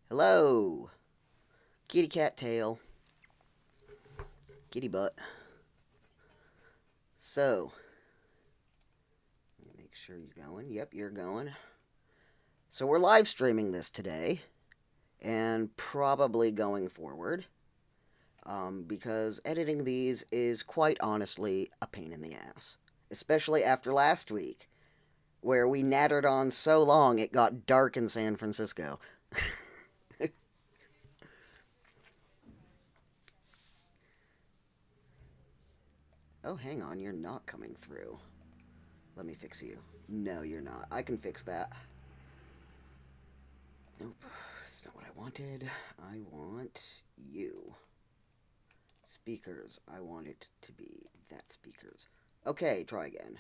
Hello. Kitty cat tail. Kitty butt. So, let me make sure you're going. Yep, you're going. So we're live streaming this today, and probably going forward, because editing these is quite honestly a pain in the ass. Especially after last week, where we nattered on so long it got dark in San Francisco. Oh, hang on, you're not coming through. Let me fix you. No, you're not. I can fix that. Nope, that's not what I wanted. I want you. Speakers. I want it to be that speakers. Okay, try again.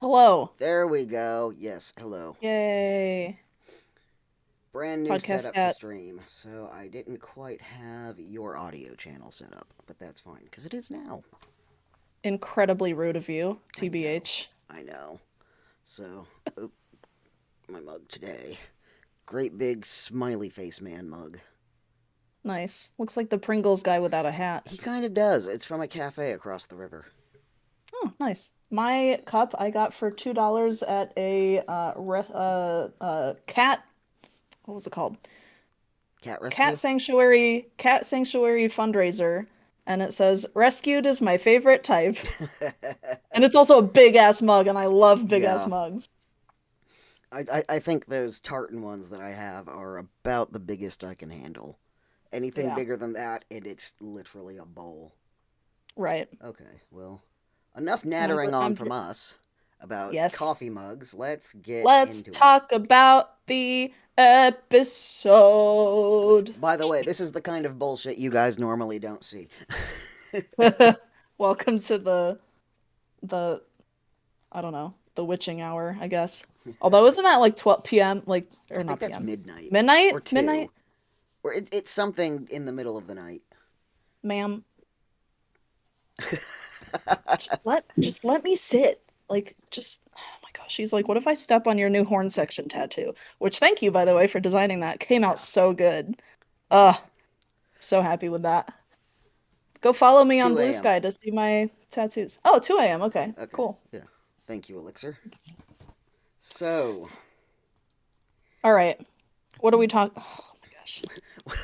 Hello. There we go. Yes, hello. Yay. Brand new Podcast setup to cat. stream, so I didn't quite have your audio channel set up, but that's fine, because it is now. Incredibly rude of you, I know. TBH. I know. So, oop, my mug today. Great big smiley face man mug. Nice. Looks like the Pringles guy without a hat. He kind of does. It's from a cafe across the river. Oh, nice. My cup I got for $2 at a cat, what was it called? Cat rescue? Cat sanctuary fundraiser, and it says rescued is my favorite type. And it's also a big ass mug, and I love big ass Yeah. mugs. I think those tartan ones that I have are about the biggest I can handle. Anything Yeah, bigger than that, and it's literally a bowl. right. Okay, well, enough And nattering on from us about yes. coffee mugs. Let's get Let's into it. talk about the episode. By the way, this is the kind of bullshit you guys normally don't see. Welcome to the I don't know, the witching hour, I guess. Although isn't that like 12 p.m. like I or think not that's p.m. midnight. Midnight? Or 2. Midnight, Or it's something in the middle of the night. ma'am. Just let me sit. Like just oh my gosh, she's like, "What if I step on your new horn section tattoo?" Which thank you by the way for designing that. Came out Yeah. so good. Ugh, so happy with that. Go follow me on 2 Blue a.m. Sky to see my tattoos. Oh, 2 a.m. Okay, Okay, cool. yeah. Thank you, Elixir. So, All right. What are we talking? Oh my gosh.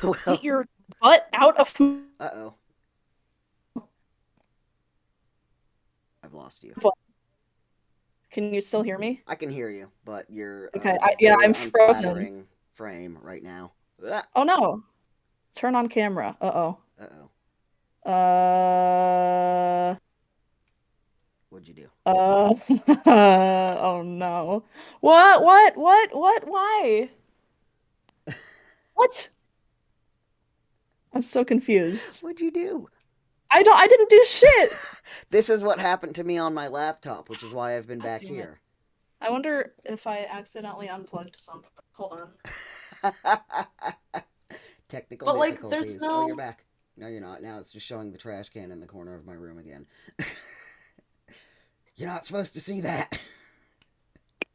Get well, your butt out of food. uh-oh. I've lost you. Can you still hear me? I can hear you, but you're Okay. Yeah, very I'm frozen. unflattering frame right now. Ah, Oh no. Turn on camera. Uh-oh. uh-oh. Uh What'd you do? uh oh no. What? Why? What? I'm so confused. What'd you do? I didn't do shit. This is what happened to me on my laptop, which is why I've been God back damn it. here. I wonder if I accidentally unplugged something. Hold on. Technical But like there's difficulties. Oh, you're no back. No, you're not. Now it's just showing the trash can in the corner of my room again. You're not supposed to see that.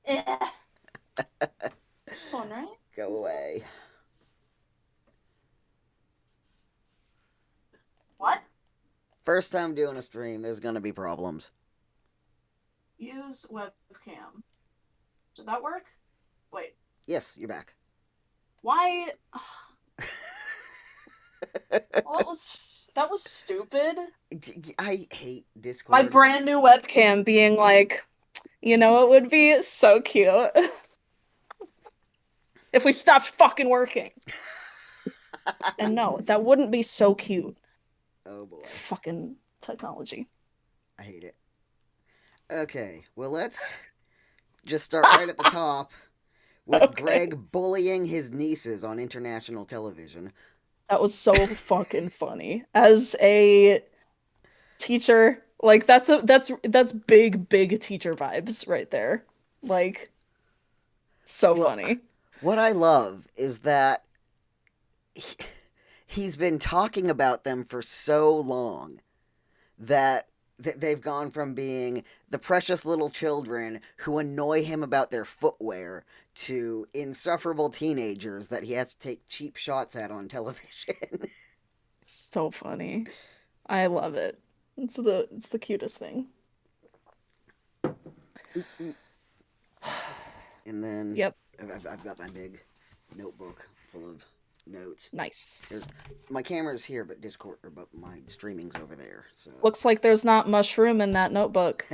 eh. This one, right? Go Is it? away. What? First time doing a stream, there's gonna be problems. Use webcam. Did that work? Wait. Yes, you're back. Why? Well, that was stupid. I hate My Discord. brand new webcam being like, it would be so cute if we stopped fucking working. And no, that wouldn't be so cute. Oh boy, Fucking technology. I hate it. Okay, well, let's just start right at the top with Okay. Greg bullying his nieces on international television. That was so fucking funny. As a teacher, like that's big teacher vibes right there. Like so Well, funny. what I love is that he, he's been talking about them for so long that they've gone from being the precious little children who annoy him about their footwear to insufferable teenagers that he has to take cheap shots at on television. So funny. I love it. It's the cutest thing. And then Yep. I've got my big notebook full of notes. Nice. There's, my camera's here, but Discord, but my streaming's over there. So Looks like there's not much room in that notebook.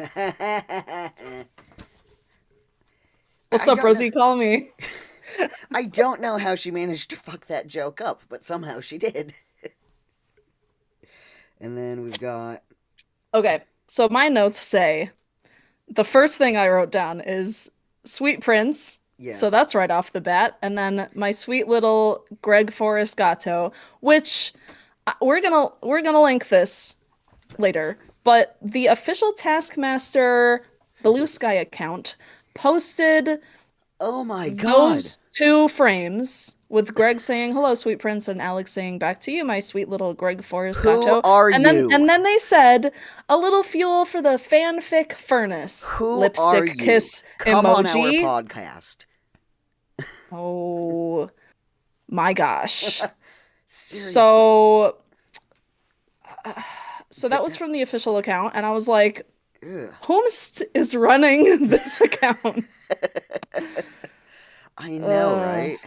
What's I up, don't know. Rosie? Call me. I don't know how she managed to fuck that joke up, but somehow she did. And then we've got Okay, so my notes say the first thing I wrote down is Sweet Prince. So yes. that's right off the bat. And then my sweet little Greg Forrest Gatto, which we're gonna link this later. But the official Taskmaster Blue Sky account posted Oh my god. those two frames with Greg saying hello, sweet prince, and Alex saying back to you, my sweet little Greg Forrest Who Gatto. are And then you? and then they said a little fuel for the fanfic furnace. Who are Lipstick you? kiss Come on our emoji. podcast. Oh my gosh. Seriously. So so that Th- was from the official account, and I was like, Ugh. whomst is running this account? I know, Uh, right?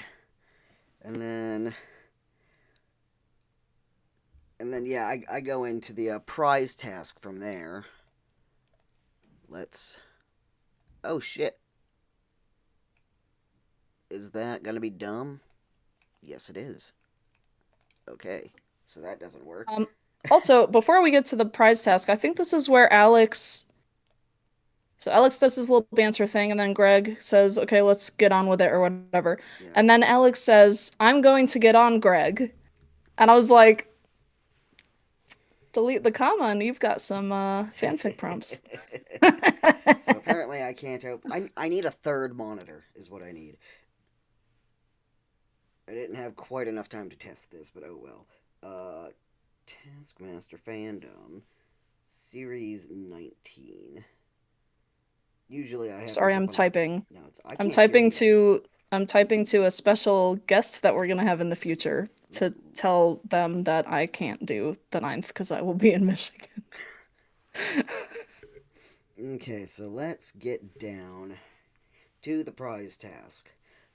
And then yeah, I go into the prize task from there. Let's. Oh shit. Is that gonna be dumb? Yes, it is. Okay, so that doesn't work. um, Also, before we get to the prize task, I think this is where Alex. So Alex does his little banter thing, and then Greg says, "Okay, let's get on with it," or whatever. Yeah. And then Alex says, "I'm going to get on, Greg." And I was like, delete the comma, and you've got some fanfic prompts. So apparently I can't open. I need a third monitor, is what I need. I didn't have quite enough time to test this, but oh well. Taskmaster Fandom, Series 19. Usually I have Sorry, this I'm up on. typing. No, I I'm can't hear typing you. to I'm typing to a special guest that we're gonna have in the future to tell them that I can't do the 9th because I will be in Michigan. Okay, so let's get down to the prize task.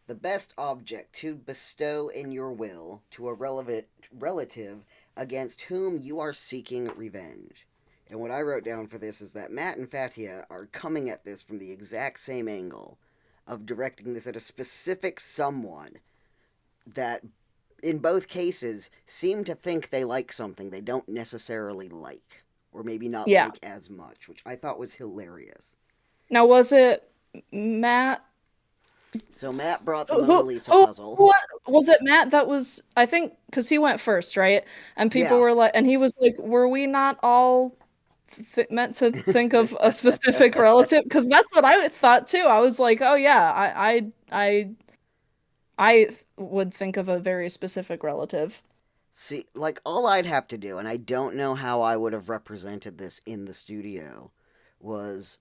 The best object to bestow in your will to a relevant relative against whom you are seeking revenge. And what I wrote down for this is that Matt and Fatia are coming at this from the exact same angle of directing this at a specific someone that, in both cases, seem to think they like something they don't necessarily like, or maybe not Yeah. like as much, which I thought was hilarious. Now, was it Matt? So Matt brought the Who, Mona who, Lisa who, puzzle. what was it? Matt that was, I think, because he went first, right? And people Yeah. were like, and he was like, were we not all meant to think of a specific relative? Because that's what I thought too. I was like, oh yeah, I would think of a very specific relative. See, like, all I'd have to do, and I don't know how I would have represented this in the studio, was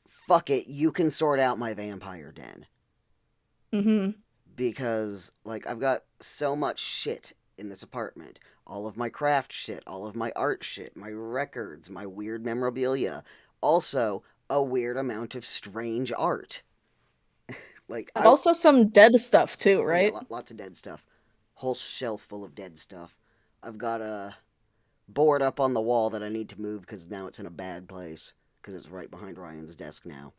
fuck it, you can sort out my vampire den. Mm-hmm. Because, like, I've got so much shit in this apartment. All of my craft shit, all of my art shit, my records, my weird memorabilia. Also, a weird amount of strange art. Like, And also some dead stuff too, oh yeah, right? lots of dead stuff. Whole shelf full of dead stuff. I've got a board up on the wall that I need to move because now it's in a bad place because it's right behind Ryan's desk now.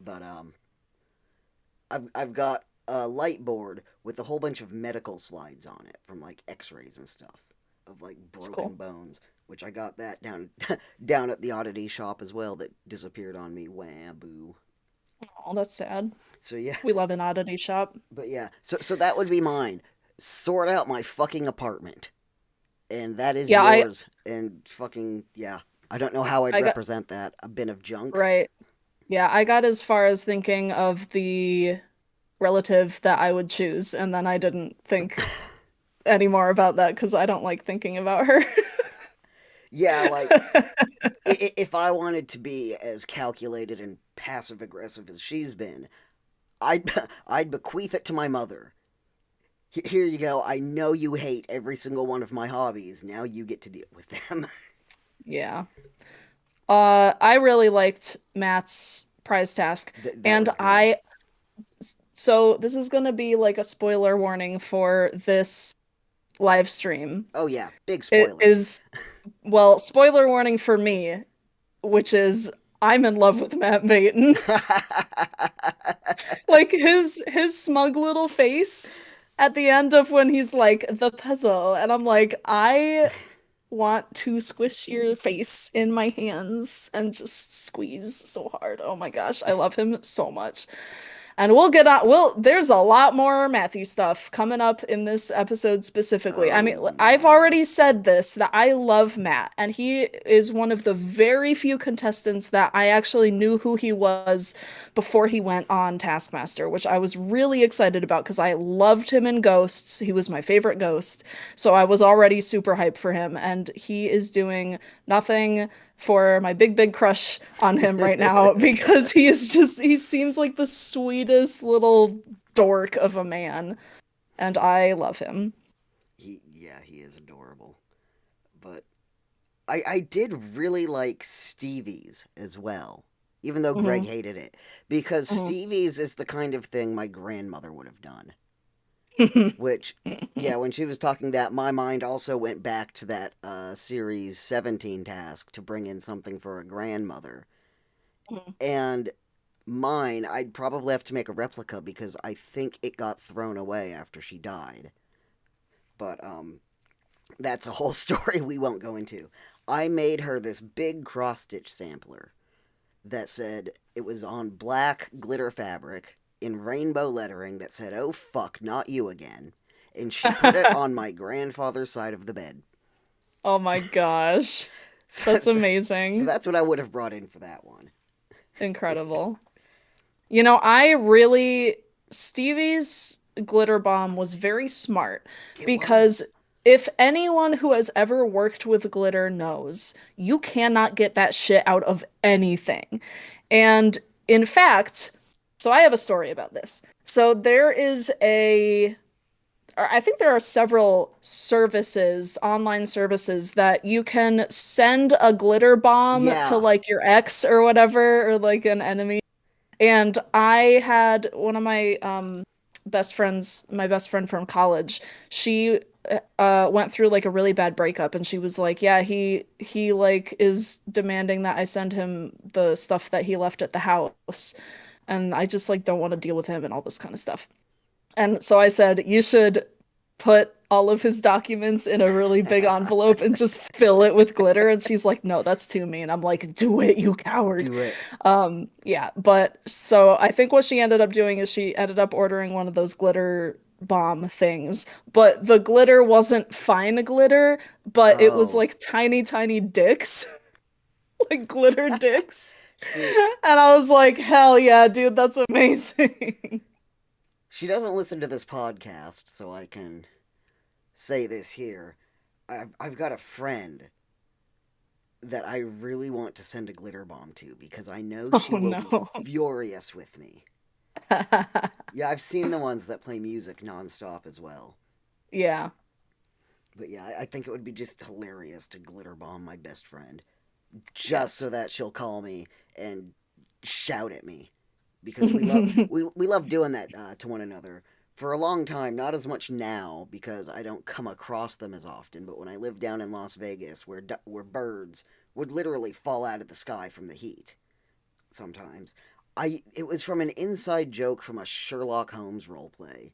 But I've got a light board with a whole bunch of medical slides on it from like X-rays and stuff of like It's broken cool. bones, which I got that down down at the oddity shop as well that disappeared on me. Wah boo. Oh, that's sad. So yeah, We love an oddity shop. but yeah, so that would be mine. Sort out my fucking apartment, and that is Yeah, yours. And fucking yeah, I don't know how I'd I got represent that. A bin of junk. right. Yeah, I got as far as thinking of the relative that I would choose, and then I didn't think any more about that because I don't like thinking about her. Yeah, like if I wanted to be as calculated and passive aggressive as she's been, I'd I'd bequeath it to my mother. Here you go. I know you hate every single one of my hobbies. Now you get to deal with them. Yeah. I really liked Matt's prize task, That and was good. so this is gonna be like a spoiler warning for this live stream. Oh yeah, big It spoilers. is, well, spoiler warning for me, which is I'm in love with Matt Baton. Like his smug little face at the end of when he's like the puzzle, and I'm like, I want to squish your face in my hands and just squeeze so hard. Oh my gosh, I love him so much. And we'll get on, there's a lot more Matthew stuff coming up in this episode specifically. I mean, Oh I've yeah. already said this that I love Matt, and he is one of the very few contestants that I actually knew who he was before he went on Taskmaster, which I was really excited about because I loved him in Ghosts. He was my favorite ghost. So I was already super hyped for him, and he is doing nothing for my big, big crush on him right now because he seems like the sweetest little dork of a man, and I love him. He is adorable. But I did really like Stevie's as well, even though Greg Hmm. hated it, because Hmm. Stevie's is the kind of thing my grandmother would have done. Which, yeah, when she was talking that, my mind also went back to that Series 17 task to bring in something for a grandmother. And mine, I'd probably have to make a replica because I think it got thrown away after she died. But that's a whole story we won't go into. I made her this big cross stitch sampler that said it was on black glitter fabric in rainbow lettering that said, "Oh fuck, not you again." And she put it on my grandfather's side of the bed. Oh my gosh. So, That's so, so amazing. that's what I would have brought in for that one. Incredible. You know, I really Stevie's glitter bomb was very smart It because was. if anyone who has ever worked with glitter knows, you cannot get that shit out of anything. And in fact, so I have a story about this. So there is or I think there are several services, online services that you can send a glitter bomb to Yeah. like your ex or whatever, or like an enemy. And I had one of my best friends, my best friend from college, she went through like a really bad breakup, and she was like, yeah, he like is demanding that I send him the stuff that he left at the house, and I just like don't want to deal with him and all this kind of stuff. And so I said, you should put all of his documents in a really big envelope and just fill it with glitter. And she's like, no, that's too mean. I'm like, do it, you coward. Do it. Yeah, but so I think what she ended up doing is she ended up ordering one of those glitter bomb things, but the glitter wasn't fine glitter, but it was Oh. like tiny, tiny dicks, like glitter dicks. See, And I was like, hell yeah, dude, that's amazing. she doesn't listen to this podcast, so I can say this here. I've got a friend that I really want to send a glitter bomb to because I know Oh she will be no. furious with me. Yeah, I've seen the ones that play music nonstop as well. Yeah. But yeah, I think it would be just hilarious to glitter bomb my best friend just Yes. so that she'll call me and shout at me because we love doing that to one another. For a long time, not as much now because I don't come across them as often. But when I lived down in Las Vegas, where birds would literally fall out of the sky from the heat, sometimes it was from an inside joke from a Sherlock Holmes roleplay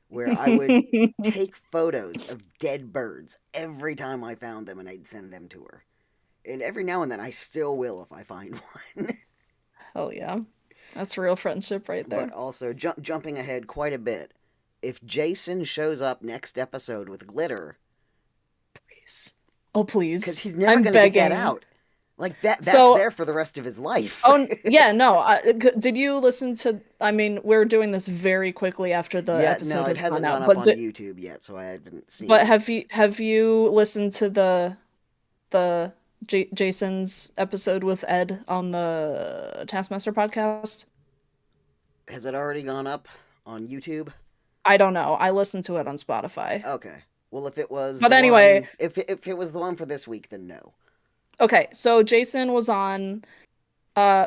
where I would take photos of dead birds every time I found them and I'd send them to her. And every now and then I still will if I find one. Hell yeah. That's real friendship right But there. also, jumping ahead quite a bit, if Jason shows up next episode with glitter, Please. Oh, because please. he's never I'm going to get that begging. out. Like, that's So, there for the rest of his life. oh, yeah, no. Did you listen to, I mean, we're doing this very quickly after the Yeah, no, episode it has gone hasn't gone out, up on YouTube yet, so I haven't seen but it. have you listened to the Jason's episode with Ed on the Taskmaster podcast? Has it already gone up on YouTube? I don't know. I listened to it on Spotify. Okay. Well, if it was But the anyway, one, if it was the one for this week, then no. okay, so Jason was on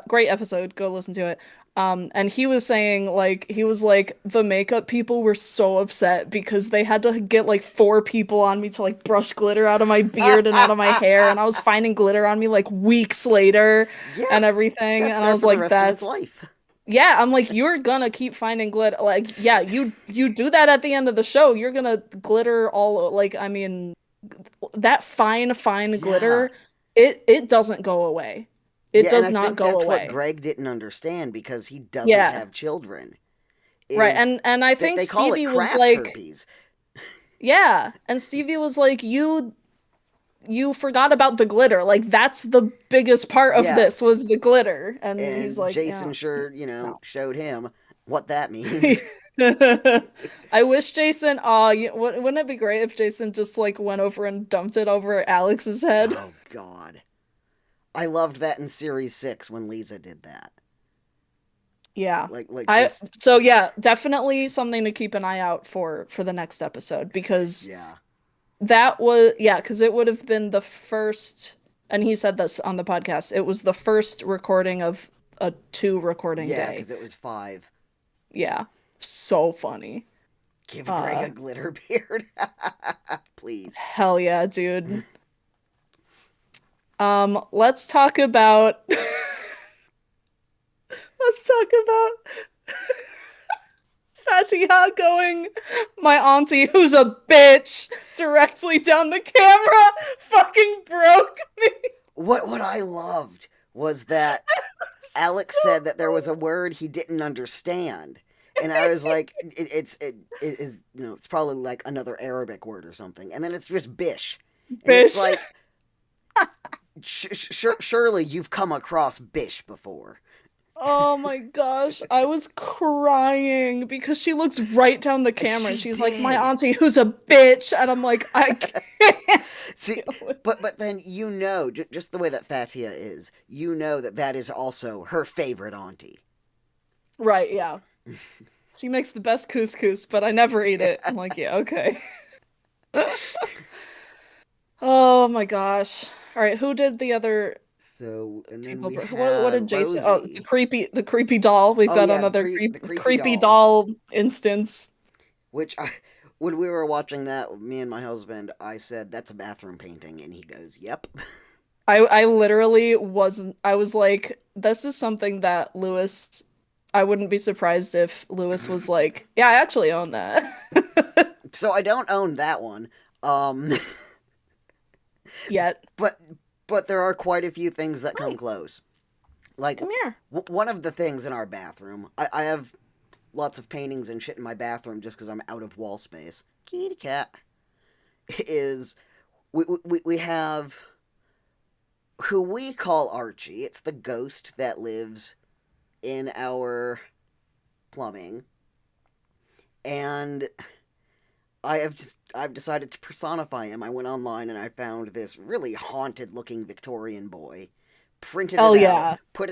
great episode, go listen to it. And he was saying like he was like the makeup people were so upset because they had to get like four people on me to like brush glitter out of my beard and out of my hair and I was finding glitter on me like weeks later Yeah, and everything that's and I there was for the like rest of its that's life. yeah, I'm like you're gonna keep finding glitter like yeah, you do that at the end of the show. You're gonna glitter like I mean that fine Yeah. glitter it doesn't go away. It Yeah, and does I not think go that's what away. Greg didn't understand because he doesn't Yeah. have children. Right. Is And I that think they call it Stevie was craft like, herpes. yeah. And Stevie was like, you forgot about the glitter. Like that's the biggest part of Yeah, this was the glitter. And he's and like, Jason yeah, sure, no. showed him what that means. I wish Jason, wouldn't it be great if Jason just like went over and dumped it over Alex's head? Oh God, I loved that in series 6 when Lisa did that. Yeah. Like I just so yeah, definitely something to keep an eye out for the next episode because yeah, that was, yeah, because it would have been the first, and he said this on the podcast, it was the first recording of a two recording yeah, day. because it was 5. Yeah. So funny. Give Greg Uh, a glitter beard, please. hell yeah, dude. Let's talk about let's talk about Fatiha going, my auntie, who's a bitch, directly down the camera, fucking broke me. What I loved was that Alex So said that there was a word he didn't understand. And I was like, it is, it's probably like another Arabic word or something. And then it's just bish. And it's bitch. like, surely you've come across bish before. Oh my gosh, I was crying because she looks right down the camera and She she's like, my did. auntie who's a bitch. And I'm like, I can't See, deal with but then just the way that Fatia is, that that is also her favorite auntie. right, yeah. She makes the best couscous, but I never eat it. I'm like, yeah, okay. Oh my gosh. All right, who did the other So, and then people? we What had did Jason? Oh, Rosie. the creepy doll. We've Oh got yeah, another the creepy creepy doll. doll instance. Which when we were watching that, me and my husband, I said that's a bathroom painting, and he goes, "Yep." I literally wasn't. I was like, this is something that Lewis. I wouldn't be surprised if Lewis was like, yeah, I actually own that. So I don't own that one. Um, Yet. but there are quite a few things that come Hi, close. Like come here. one of the things in our bathroom, I have lots of paintings and shit in my bathroom just because I'm out of wall space. Kitty cat is we have who we call Archie. It's the ghost that lives in our plumbing, and I've decided to personify him. I went online and I found this really haunted looking Victorian boy, printed Hell it out, yeah. put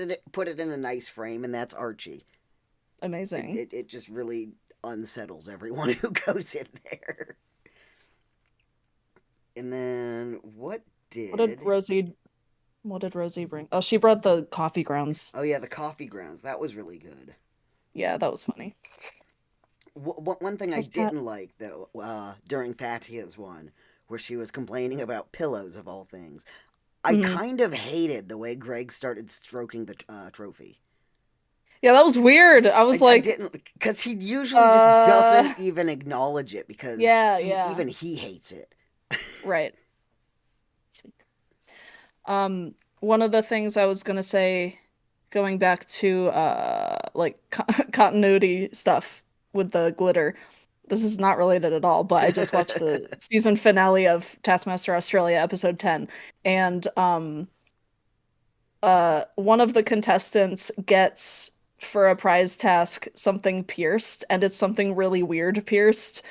it in a nice frame, and that's Archie. Amazing. It just really unsettles everyone who goes in there. And then What did did Rosie what did Rosie bring? Oh, she brought the coffee grounds. oh yeah, the coffee grounds, that was really good. Yeah, that was funny. One thing I How's Pat? didn't like though, during Fatia's one, where she was complaining about pillows of all things, I Mhm. kind of hated the way Greg started stroking the trophy. Yeah, that was weird. I was I like, didn't because he usually just uh, doesn't even acknowledge it because yeah, yeah. even he hates it. Right. One of the things I was gonna say, going back to like co continuity stuff with the glitter. This is not related at all, but I just watched the season finale of Taskmaster Australia episode 10, and one of the contestants gets for a prize task something pierced, and it's something really weird pierced.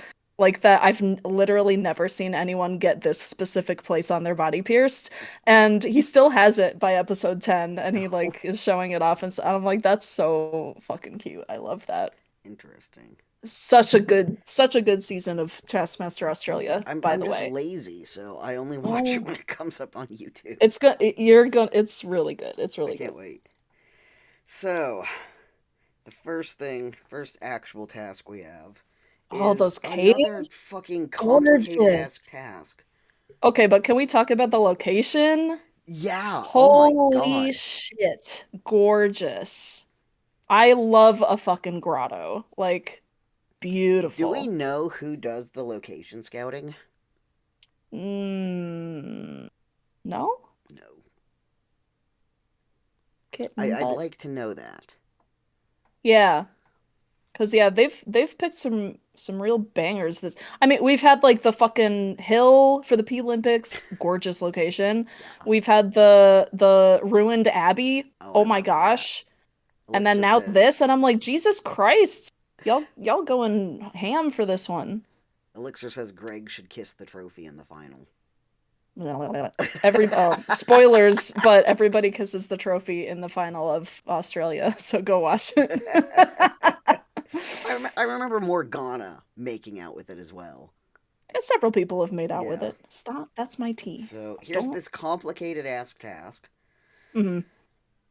Like that I've literally never seen anyone get this specific place on their body pierced, and he still has it by episode 10, and he Oh, like is showing it off, and I'm like, that's so fucking cute. I love that. interesting. Such a good season of Taskmaster Australia, by I'm the just way. lazy, so I only watch it Oh, when it comes up on YouTube. you're gonna it's really good. It's I really can't good. wait. So, the first actual task we have All is those another caves, fucking complicated ass gorgeous. task. Okay, but can we talk about the location? Yeah, oh my Holy god. shit, gorgeous. I love a fucking grotto. Like, Do we beautiful. know who does the location scouting? Mm, no? No. Kitten I'd butt? like to know that. Yeah. Cause yeah, they've picked some real bangers this. I mean, we've had like the fucking hill for the P Olympics, gorgeous location. Yeah. We've had the ruined abbey. Oh, Oh I my love that. gosh. And then Elixir now says this, and I'm like, Jesus Christ. Y'all going ham for this one. Elixir says Greg should kiss the trophy in the final. Every spoilers, but everybody kisses the trophy in the final of Australia, so go watch it. I remember Morgana making out with it as well. Several people have made out with Yeah. it. Stop, that's my tea. So here's Don't. this complicated ass task. Mhm.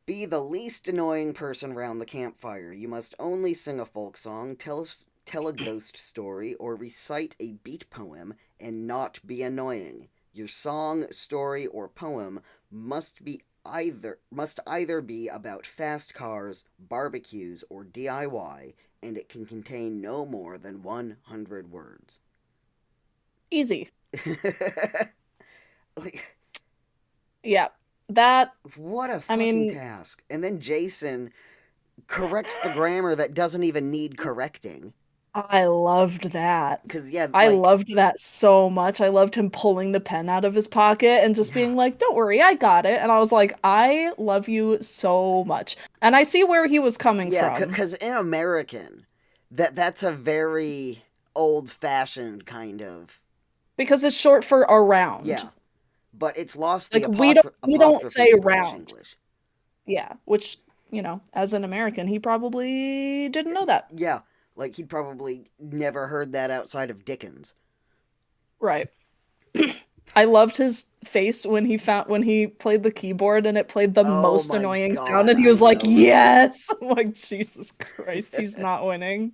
Be the least annoying person round the campfire. You must only sing a folk song, tell a ghost story, or recite a beat poem and not be annoying. Your song, story, or poem must either be about fast cars, barbecues, or DIY, and it can contain no more than 100 words. Easy. Like, Yeah. That, what a I fucking mean, task. And then Jason corrects the grammar that doesn't even need correcting. I loved that. Because, yeah, I like, loved that so much. I loved him pulling the pen out of his pocket and just yeah, being like, "Don't worry, I got it." And I was like, "I love you so much." And I see where he was coming yeah, from because in American, that's a very old fashioned kind of, because it's short for around. yeah, but it's lost the Like we don't apostrophe say to British round. English. Yeah, which, as an American, he probably didn't know that. Yeah, like he'd probably never heard that outside of Dickens. Right. I loved his face when he played the keyboard and it played the Oh most my annoying sound god, and he I was like, know, right? "Yes." I'm like, "Jesus Christ, he's not winning."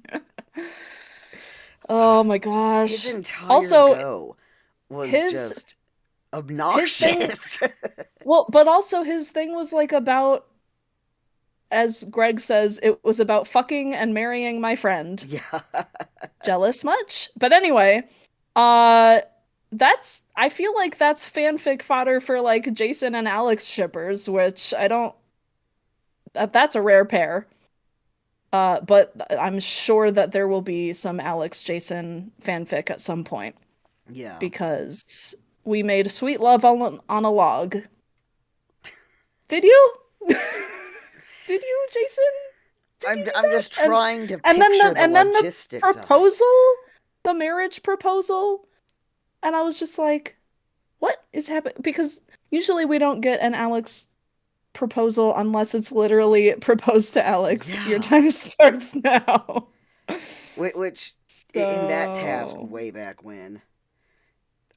Oh my His gosh. entire Also, go was his just his thing, obnoxious. well, but also his thing was like about, as Greg says, it was about fucking and marrying my friend. Yeah. Jealous much? But anyway, uh I feel like that's fanfic fodder for like Jason and Alex shippers, which I don't that's a rare pair. But I'm sure that there will be some Alex Jason fanfic at some point Yeah. because we made sweet love on a log. Did you? Did you, Jason? Did you do I'm that? just trying to And then picture the the logistics of it. proposal, the marriage proposal, and I was just like, what is happening? Because usually we don't get an Alex proposal unless it's literally proposed to Alex. Your Yeah. time starts now. Which, in that task So way back when,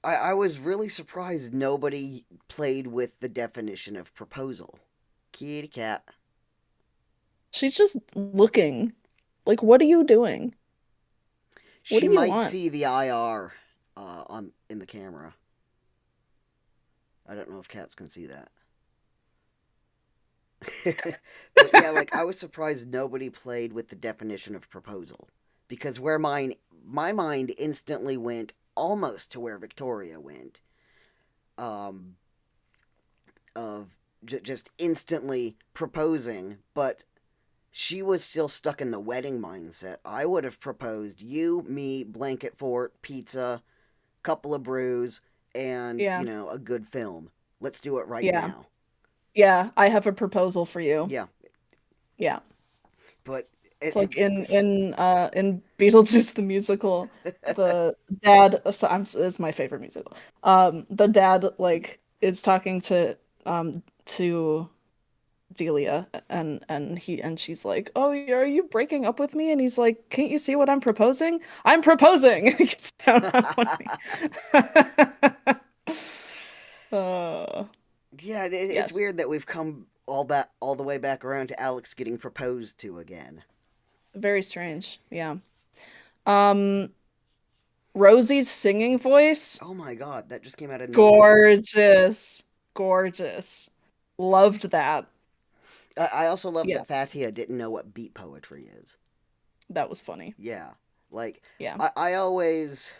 I was really surprised nobody played with the definition of proposal. Kitty cat. she's just looking. Like, what are you doing? What She do you might want? see the IR on in the camera. I don't know if cats can see that. But yeah, like I was surprised nobody played with the definition of proposal because where my mind instantly went almost to where Victoria went, um, of just instantly proposing, but she was still stuck in the wedding mindset. I would have proposed you, me, blanket fort, pizza, couple of brews, and Yeah, a good film. Let's do it right yeah, now. yeah. I have a proposal for you. Yeah, Yeah. but It's like in Beetlejuice the musical, the dad so is my favorite musical. The dad like is talking to Delia and she's like, "Oh, are you breaking up with me?" And he's like, "Can't you see what I'm proposing? I'm proposing." He gets down on one knee. Uh, Yeah, it's yes, weird that we've come all the way back around to Alex getting proposed to again. very strange. Yeah. Um, Rosie's singing voice, Oh my god, that just came out of nowhere. gorgeous, gorgeous. Loved that. I also love Yeah, that Fatia didn't know what beat poetry is. that was funny. Yeah, like Yeah. I always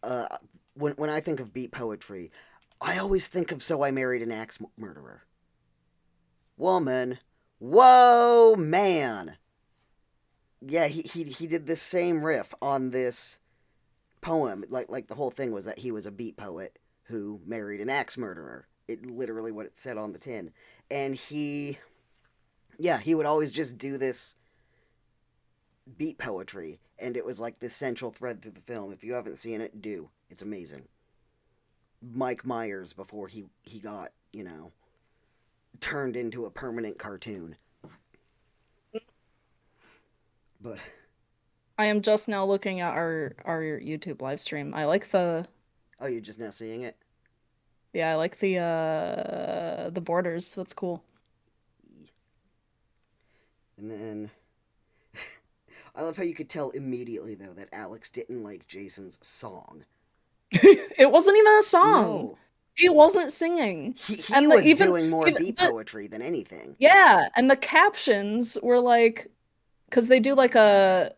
uh when I think of beat poetry, I always think of "So I Married an Axe Murderer." Woman, whoa, man. Yeah, he did the same riff on this poem. Like the whole thing was that he was a beat poet who married an axe murderer. It literally what it said on the tin. And he would always just do this beat poetry, and it was like this central thread through the film. If you haven't seen it, do. It's amazing. Mike Myers before he got turned into a permanent cartoon. But I am just now looking at our YouTube live stream. I like the oh, you're just now seeing it. yeah, I like the borders. That's cool. And then I love how you could tell immediately though that Alex didn't like Jason's song. It wasn't even a song. No, He wasn't singing. he And the was doing more even beat the poetry than anything. yeah, and the captions were like because they do like a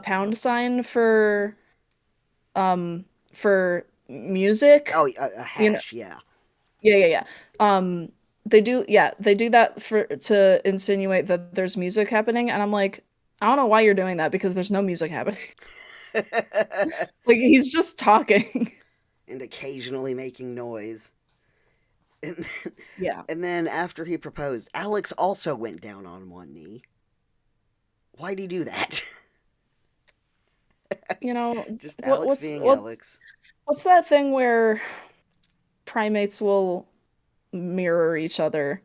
pound sign um for music, Oh, a you know. hash, yeah. Yeah, yeah, yeah. They do that for to insinuate that there's music happening, and I'm like, I don't know why you're doing that because there's no music happening. Like he's just talking. And occasionally making noise. And then, Yeah. and then after he proposed, Alex also went down on one knee. Why'd he do that? You know, Just Alex being Alex. what's that thing where primates will mirror each other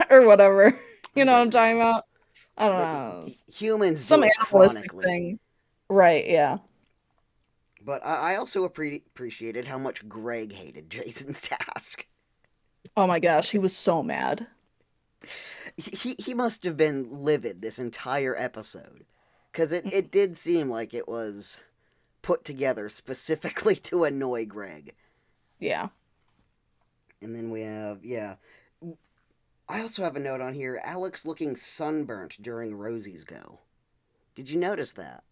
or whatever? You I know what don't I'm talking know. about? I don't But know. humans do Some it animalistic chronically. thing. Right, yeah. But I also appreciated how much Greg hated Jason's task. Oh my gosh, he was so mad. He must have been livid this entire episode. Because it did seem like it was put together specifically to annoy Greg. Yeah. And then we have, yeah. I also have a note on here Alex looking sunburnt during Rosie's go. Did you notice that?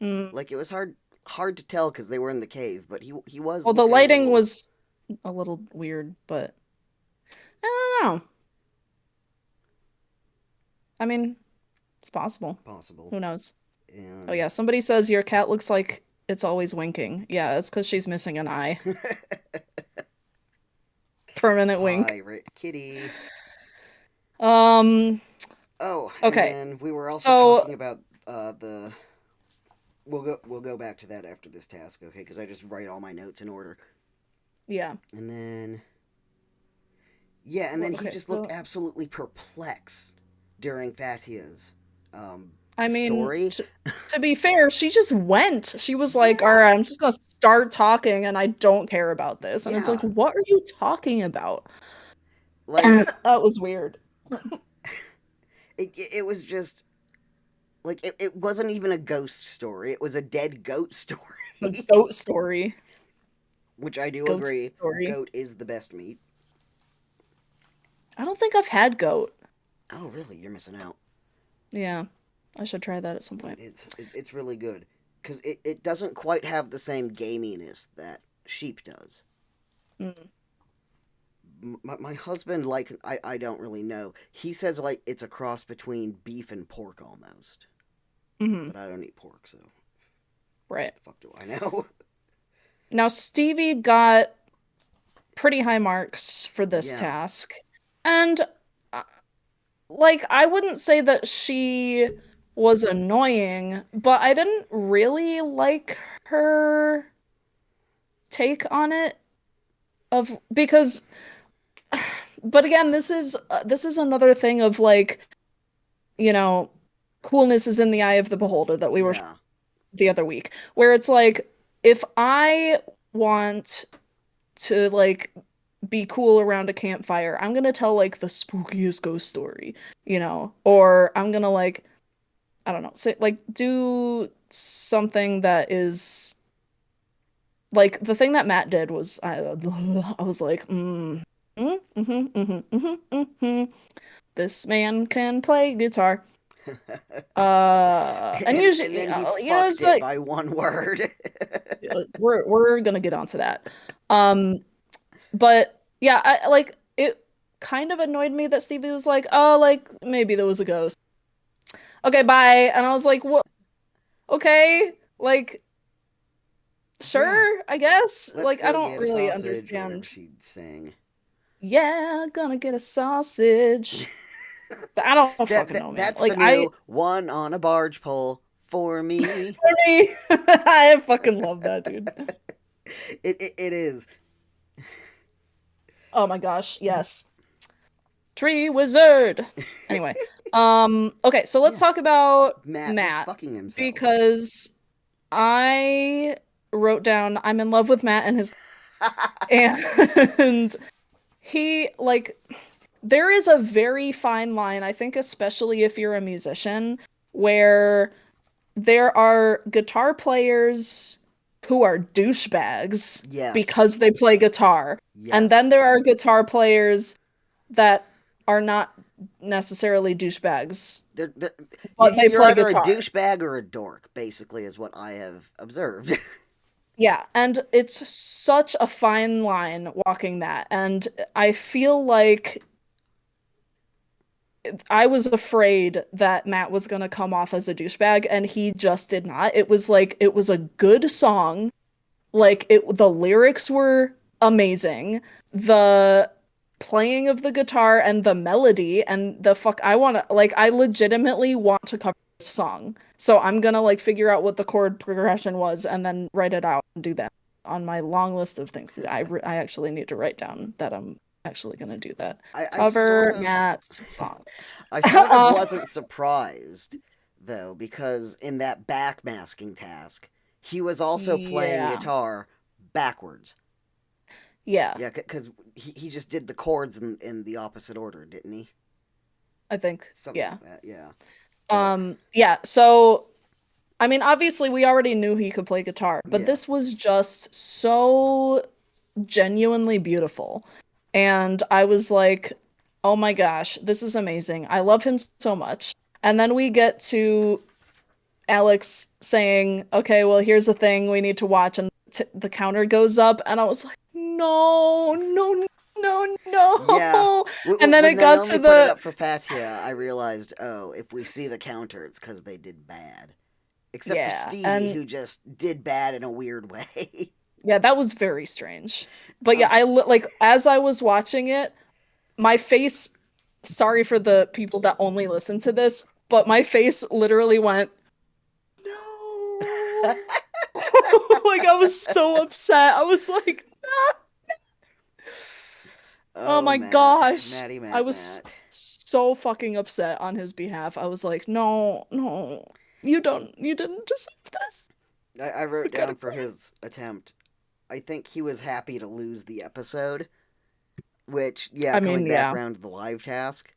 Mm. Like, it was hard to tell because they were in the cave, but he was Well, the looking a lighting little was a little weird, but I don't know. I mean, it's possible. possible. Who knows? Oh And yeah, somebody says your cat looks like it's always winking. Yeah, it's because she's missing an eye. Permanent wink. pirate kitty. Um, Oh, and okay. then we were also So talking about the. We'll go back to that after this task, okay? Because I just write all my notes in order. yeah. And then yeah, and then he Okay, just looked so absolutely perplexed during Fatia's I mean, story. to be fair, she just went. She was like, "All Yeah, right, I'm just gonna start talking, and I don't care about this." And it's like, yeah. what are you talking about? Like That was weird. it was just like it wasn't even a ghost story. It was a dead goat The story, goat story. which I do Goat's agree. story. Goat is the best meat. I don't think I've had goat. Oh, really? You're missing out. Yeah, I should try that at some But point. it's really good because it doesn't quite have the same gaminess that sheep does. Mm. My husband, like, I don't really know. He says like it's a cross between beef and pork almost, Hmm. but I don't eat pork, so Right. the fuck do I know? Now, Stevie got pretty high marks for this Yeah, task. And like I wouldn't say that she was annoying, but I didn't really like her take on it of because but again, this is another thing of like, you know, coolness is in the eye of the beholder that we were Yeah. the other week, where it's like if I want to like be cool around a campfire, I'm gonna tell like the spookiest ghost story, or I'm gonna like I don't know, say like do something that is like the thing that Matt did was I was like, this man can play guitar. And And usually, then he it's fucked it like by one word. we're gonna get onto that. Um, but yeah, I like it kind of annoyed me that Stevie was like, oh, like maybe there was a ghost. Okay, bye. And I was like, what? Okay, like Yeah. sure, I guess. Let's Like I go don't get a really sausage or whatever understand. she'd sing. Yeah, gonna get a sausage. I don't fucking know, man. That's Like the new one on a barge pole for me. I fucking love that, dude. It is. Oh my gosh, yes. Tree wizard. Anyway, okay, so let's Yeah. talk about Matt just Matt fucking himself. because I wrote down I'm in love with Matt and his and he like there is a very fine line, I think, especially if you're a musician, where there are guitar players who are douchebags Yes. because they play guitar. And then Yes. there are guitar players that are not necessarily douchebags, They're, but they you're play either a guitar. douchebag or a dork, basically, is what I have observed. Yeah, and it's such a fine line walking that. And I feel like I was afraid that Matt was gonna come off as a douchebag, and he just did not. It was like it was a good song. Like the lyrics were amazing. The playing of the guitar and the melody and the fuck I want to like I legitimately want to cover this song. So I'm gonna like figure out what the chord progression was and then write it out and do that on my long list of things. I actually need to write down that I'm actually gonna do that. I sort Cover of Matt's song. I sort of Uh, wasn't surprised though, because in that backmasking task, he was also playing yeah. guitar backwards. Yeah, Yeah, because he just did the chords in the opposite order, didn't he? I think. Something Yeah. like that. Yeah, but Yeah, so I mean, obviously, we already knew he could play guitar, but yeah, this was just so genuinely beautiful. And I was like, oh my gosh, this is amazing. I love him so much. And then we get to Alex saying, okay, well, here's the thing we need to watch. And the counter goes up. And I was like, no, no, no, yeah. no. And then When it they got to only put it the, up for Fatia, I realized, oh, if we see the counter, it's because they did bad. Except for yeah. Stevie, And who just did bad in a weird way. yeah, that was very strange. But um, yeah, like as I was watching it, my face, sorry for the people that only listen to this, but my face literally went, no. Like I was so upset. I was like, oh oh, my Matt, gosh. Matty, I Matt, was Matt. so fucking upset on his behalf. I was like, no, no, you didn't deserve this. I wrote You gotta down go. for his attempt. I think he was happy to lose the episode. Which, yeah, I coming mean, back yeah, around to the live task,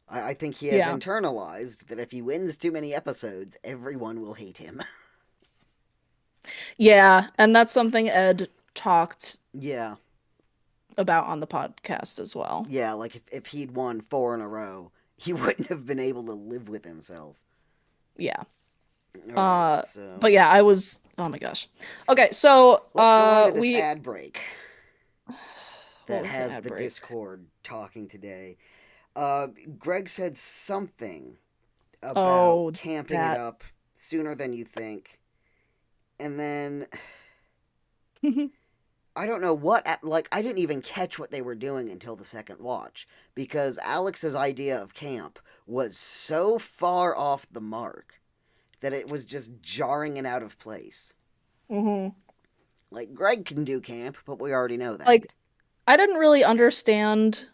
I think he has yeah, internalized that if he wins too many episodes, everyone will hate him. yeah. And that's something Ed talked Yeah, about on the podcast as well. yeah, like if he'd won four in a row, he wouldn't have been able to live with himself. Yeah. Alright, But so yeah, I was, oh my gosh. Okay, so let's go on to this we ad break what that was the has ad the break? Discord talking today. Uh, Greg said something about Oh, camping it that. up sooner than you think. And then I don't know what, like, I didn't even catch what they were doing until the second watch because Alex's idea of camp was so far off the mark that it was just jarring and out of place. Hmm. Like, Greg can do camp, but we already know Like, that. I didn't really understand.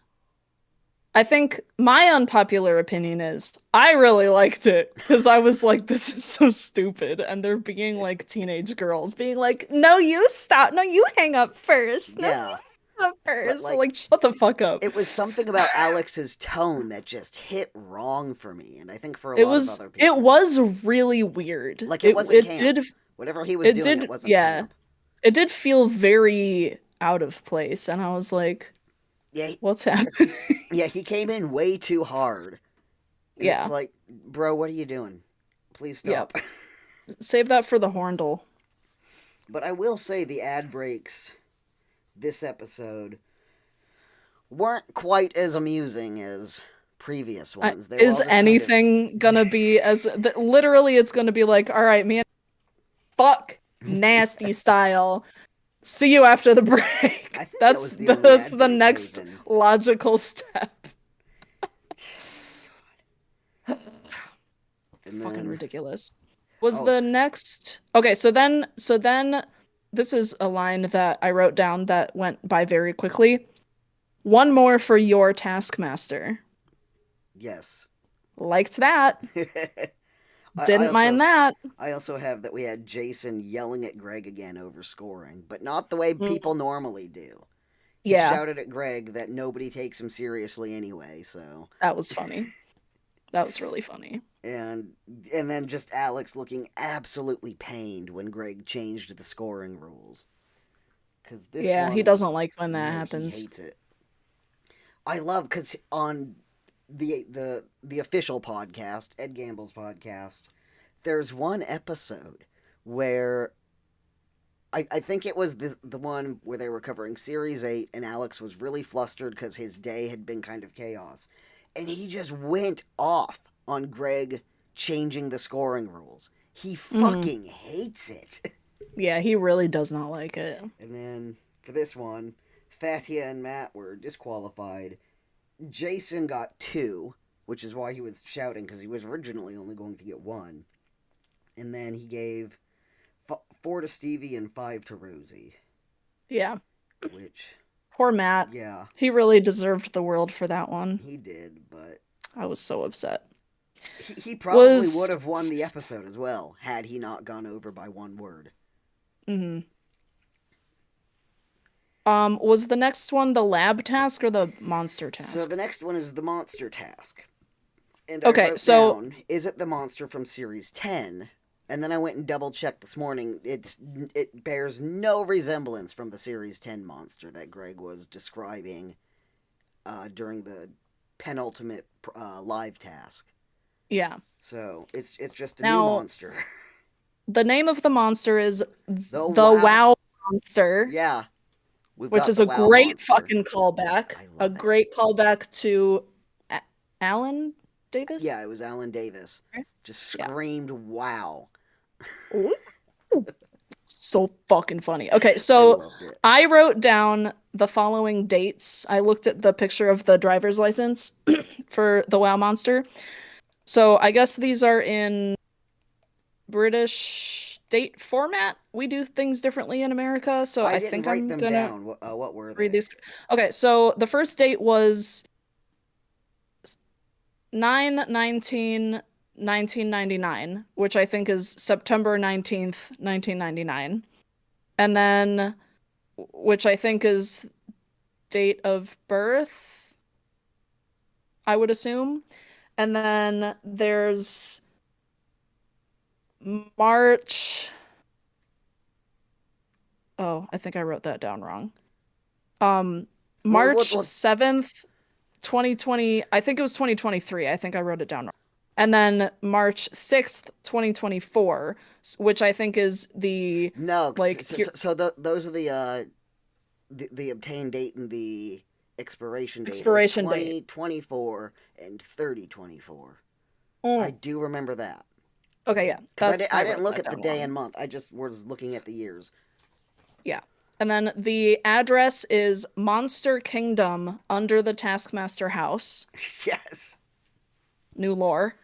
I think my unpopular opinion is I really liked it because I was like, this is so stupid. And they're being like teenage girls, being like, no, you stop. No, you hang up first. No, Yeah, you hang up but, first. like, Like, shut the fuck up. it was something about Alex's tone that just hit wrong for me, and I think for a lot of other It people. was really weird. Like, it wasn't camp. Whatever he was It doing, it did, wasn't yeah. camp. It did feel very out of place. And I was like, Yeah, what's happening? yeah, he came in way too hard. And it's Yeah. like, bro, what are you doing? Please Yep. stop. Save that for the Horndle. But I will say the ad breaks this episode weren't quite as amusing as previous ones. They were Is all just kind of. anything gonna be literally it's gonna be like, all right, man, fuck nasty style. See you after the break. I think that was the only That's ad the break next even. logical step. And Fucking then. ridiculous. Was Oh, the next Okay, so then this is a line that I wrote down that went by very quickly. One more for your Taskmaster. yes. Liked that. I Didn't mind also. that. I also have that we had Jason yelling at Greg again over scoring, but not the way Mm, people normally do. He yeah, shouted at Greg that nobody takes him seriously anyway, so. that was funny. That was really funny. and and then just Alex looking absolutely pained when Greg changed the scoring rules. Because this Yeah, he one doesn't was, like when that no, he happens. hates it. I love because on the official podcast, Ed Gamble's podcast, there's one episode where I think it was the one where they were covering Series 8, and Alex was really flustered because his day had been kind of chaos. And he just went off on Greg changing the scoring rules. He Hmm. fucking hates it. Yeah, he really does not like it. And then for this one, Fatia and Matt were disqualified. Jason got two, which is why he was shouting because he was originally only going to get one. And then he gave four to Stevie and five to Rosie, Yeah. which, Poor Matt. yeah, He really deserved the world for that one. he did, but I was so upset. he probably would Was have won the episode as well had he not gone over by one word. mhm. Was the next one the lab task or the monster So task? the next one is the monster task. And I Okay, wrote so down, is it the monster from series 10? And then I went and double checked this morning. It bears no resemblance from the series 10 monster that Greg was describing during the penultimate live task. yeah. So it's just a new Now, monster. the name of the monster is The the wow. Wow Monster, Yeah, we've which got is the a wow great monster. fucking callback. I A love it. great callback to Alan Davis? Yeah, it was Alan Davis. Right? Just Yeah. screamed wow. Ooh. So fucking funny. Okay, I so loved it. I wrote down the following dates. I looked at the picture of the driver's license for the WoW monster. So I guess these are in British date format. We do things differently in America, so I I didn't think write I'm them gonna down. What were read they? these. Okay, so the first date was 9/19/1999, which I think is September 19th, 1999. And then which I think is date of birth, I would assume. And then there's March. Oh, I think I wrote that down wrong. Um, Well, March 7th, 2020. I think it was 2023. I think I wrote it down wrong. And then March 6th, 2024, which I think is the no. like Those are the obtained date and the expiration date. It was expiration date. 2024 and 30/24. I Mm. do remember that Okay, yeah. because I I didn't wrote look that at the down day wrong. and month. I just was looking at the years. Yeah. And then the address is Monster Kingdom under the Taskmaster house. Yes. New lore.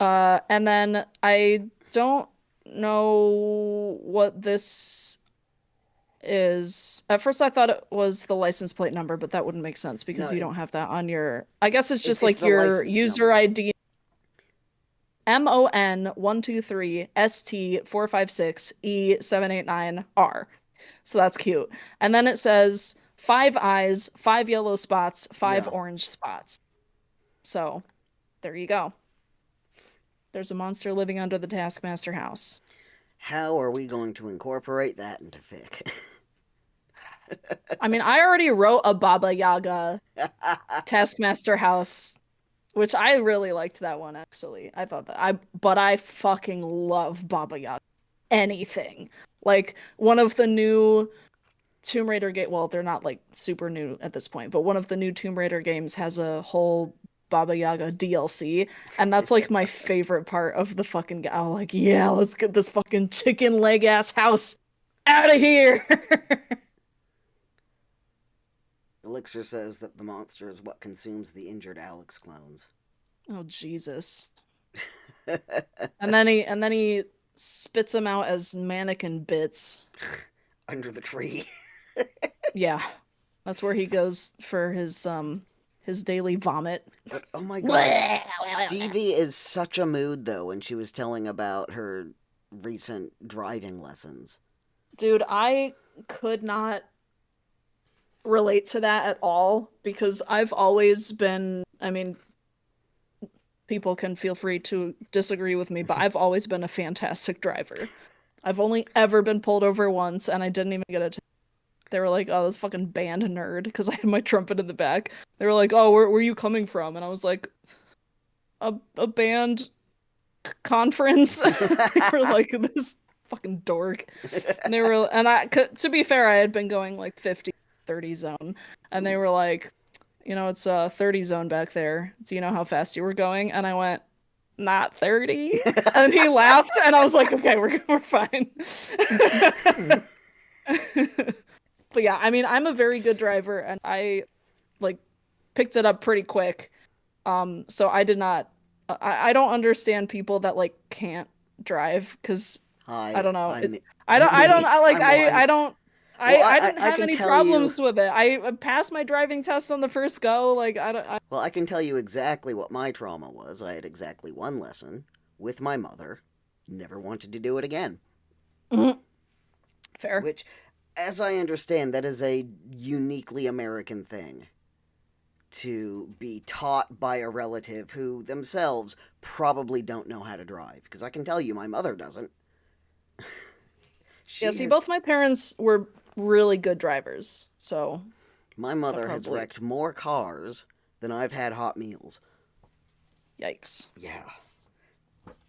And then I don't know what this is. At first I thought it was the license plate number, but that wouldn't make sense No, because you don't have that on your. I guess it's just it's like the your license user number. ID. MON123 ST456 E789R. So that's cute. And then it says 5 eyes, 5 yellow spots, five Yeah. orange spots. So there you go. There's a monster living under the Taskmaster house. How are we going to incorporate that into fic? I mean, I already wrote a Baba Yaga Taskmaster house, which I really liked that one actually. I thought that but I fucking love Baba Yaga. Anything. Like one of the new Tomb Raider game, well, they're not like super new at this point, but one of the new Tomb Raider games has a whole Baba Yaga DLC, and that's like my favorite part of the fucking game. I'm like, yeah, let's get this fucking chicken leg ass house out of here. Elixir says that the monster is what consumes the injured Alex clones. Oh Jesus. And then he spits them out as mannequin bits. Under the tree. Yeah. That's where he goes for his daily vomit. But oh my god, Stevie is such a mood though when she was telling about her recent driving lessons. Dude, I could not relate to that at all because I've always been, I mean, people can feel free to disagree with me, but I've always been a fantastic driver. I've only ever been pulled over once and I didn't even get a ticket. They were like, "Oh, this fucking band nerd," because I had my trumpet in the back. They were like, "Oh, where are you coming from?" And I was like, "A band conference." They were like, "This fucking dork." And they were, and to be fair, I had been going like 50, 30 zone, and they Ooh. were like, it's a 30 zone back there. Do you know how fast you were going? And I went, not 30. And he laughed, and I was like, okay, we're fine. But yeah, I mean, I'm a very good driver, and I like picked it up pretty quick. So I did not. I don't understand people that like can't drive because I Hi, don't know. I'm I don't. I don't. me. I like. I'm one. I don't. Well, I didn't I have can any tell you. problems with it. I passed my driving test on the first go. Like I don't. Well, I can tell you exactly what my trauma was. I had exactly one lesson with my mother. Never wanted to do it again. Mhm. Fair. Which, as I understand, that is a uniquely American thing to be taught by a relative who themselves probably don't know how to drive. Because I can tell you, my mother doesn't. Yeah. She See, has, both my parents were really good drivers, so my that mother has probably. wrecked more cars than I've had hot meals. Yikes. Yeah.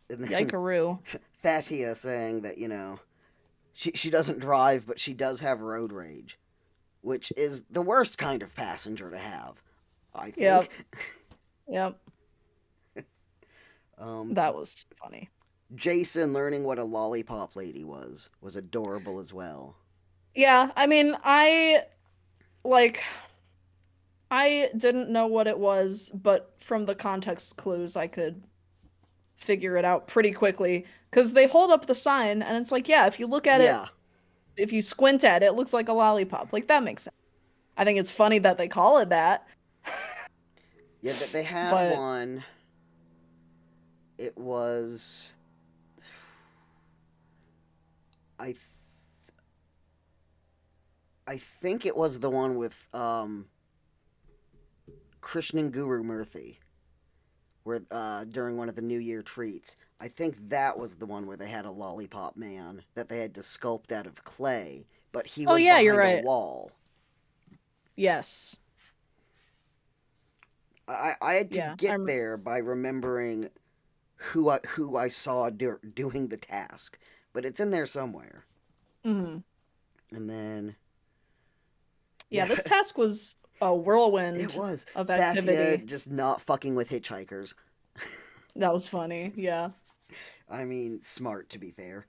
And then Yikaroo. Fatia saying that, she doesn't drive, but she does have road rage, which is the worst kind of passenger to have, I Yep. think. Yep. um, That was funny. Jason learning what a lollipop lady was adorable as well. Yeah, I mean, like I didn't know what it was, but from the context clues, I could figure it out pretty quickly. Because they hold up the sign, and it's like, yeah, if you look at it, Yeah, if you squint at it, it looks like a lollipop. Like, that makes sense. I think it's funny that they call it that, yeah, that they had but one. It was I th- I think it was the one with Krishnan Guru Murthy, where during one of the New Year treats. I think that was the one where they had a lollipop man that they had to sculpt out of clay, but he oh was yeah, you're behind a right. wall. Yes. I had to Yeah. get there by remembering who I saw doing the task, but it's in there somewhere. Mhm. And then Yeah, yeah, this task was a it whirlwind was of Fatia activity. just not fucking with hitchhikers. That was funny. Yeah. I mean, smart to be fair.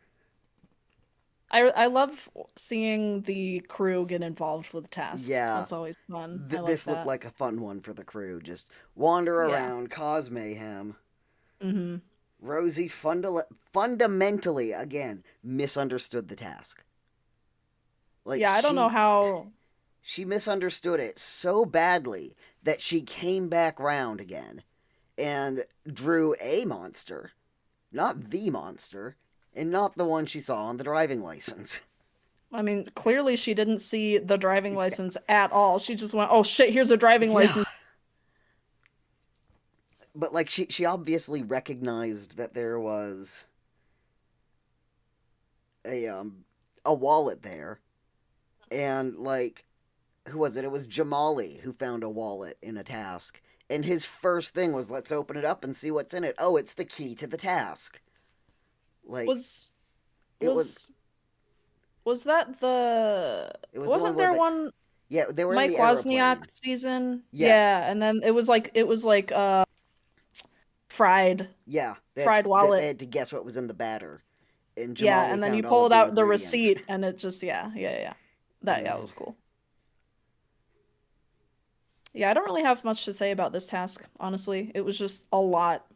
I love seeing the crew get involved with tasks. Yeah, That's always fun. I like this looked that. like a fun one for the crew. Just wander Yeah. around, cause mayhem. Hmm. Rosie fundamentally, again, misunderstood the task. Like, Yeah, I don't know how. she misunderstood it so badly that she came back round again and drew a monster, not the monster, and not the one she saw on the driving license. I mean, clearly she didn't see the driving license at all. She just went, "Oh shit, here's a driving Yeah, license." but like she obviously recognized that there was a um a wallet there, and like who was it? It was Jamali who found a wallet in a task. And his first thing was, let's open it up and see what's in it. Oh, it's the key to the task. Like, Was it was was was that the it was the one wasn't where there one yeah, they were in Mike the Wozniak aeroplane. season? Yeah, Yeah, and then it was like fried yeah. fried They wallet. had to guess what was in the batter. And Yeah, Jamali and then you found all of pulled the out the ingredients. receipt and it just yeah. And That then was cool. Yeah, I don't really have much to say about this task, honestly. It was just a lot,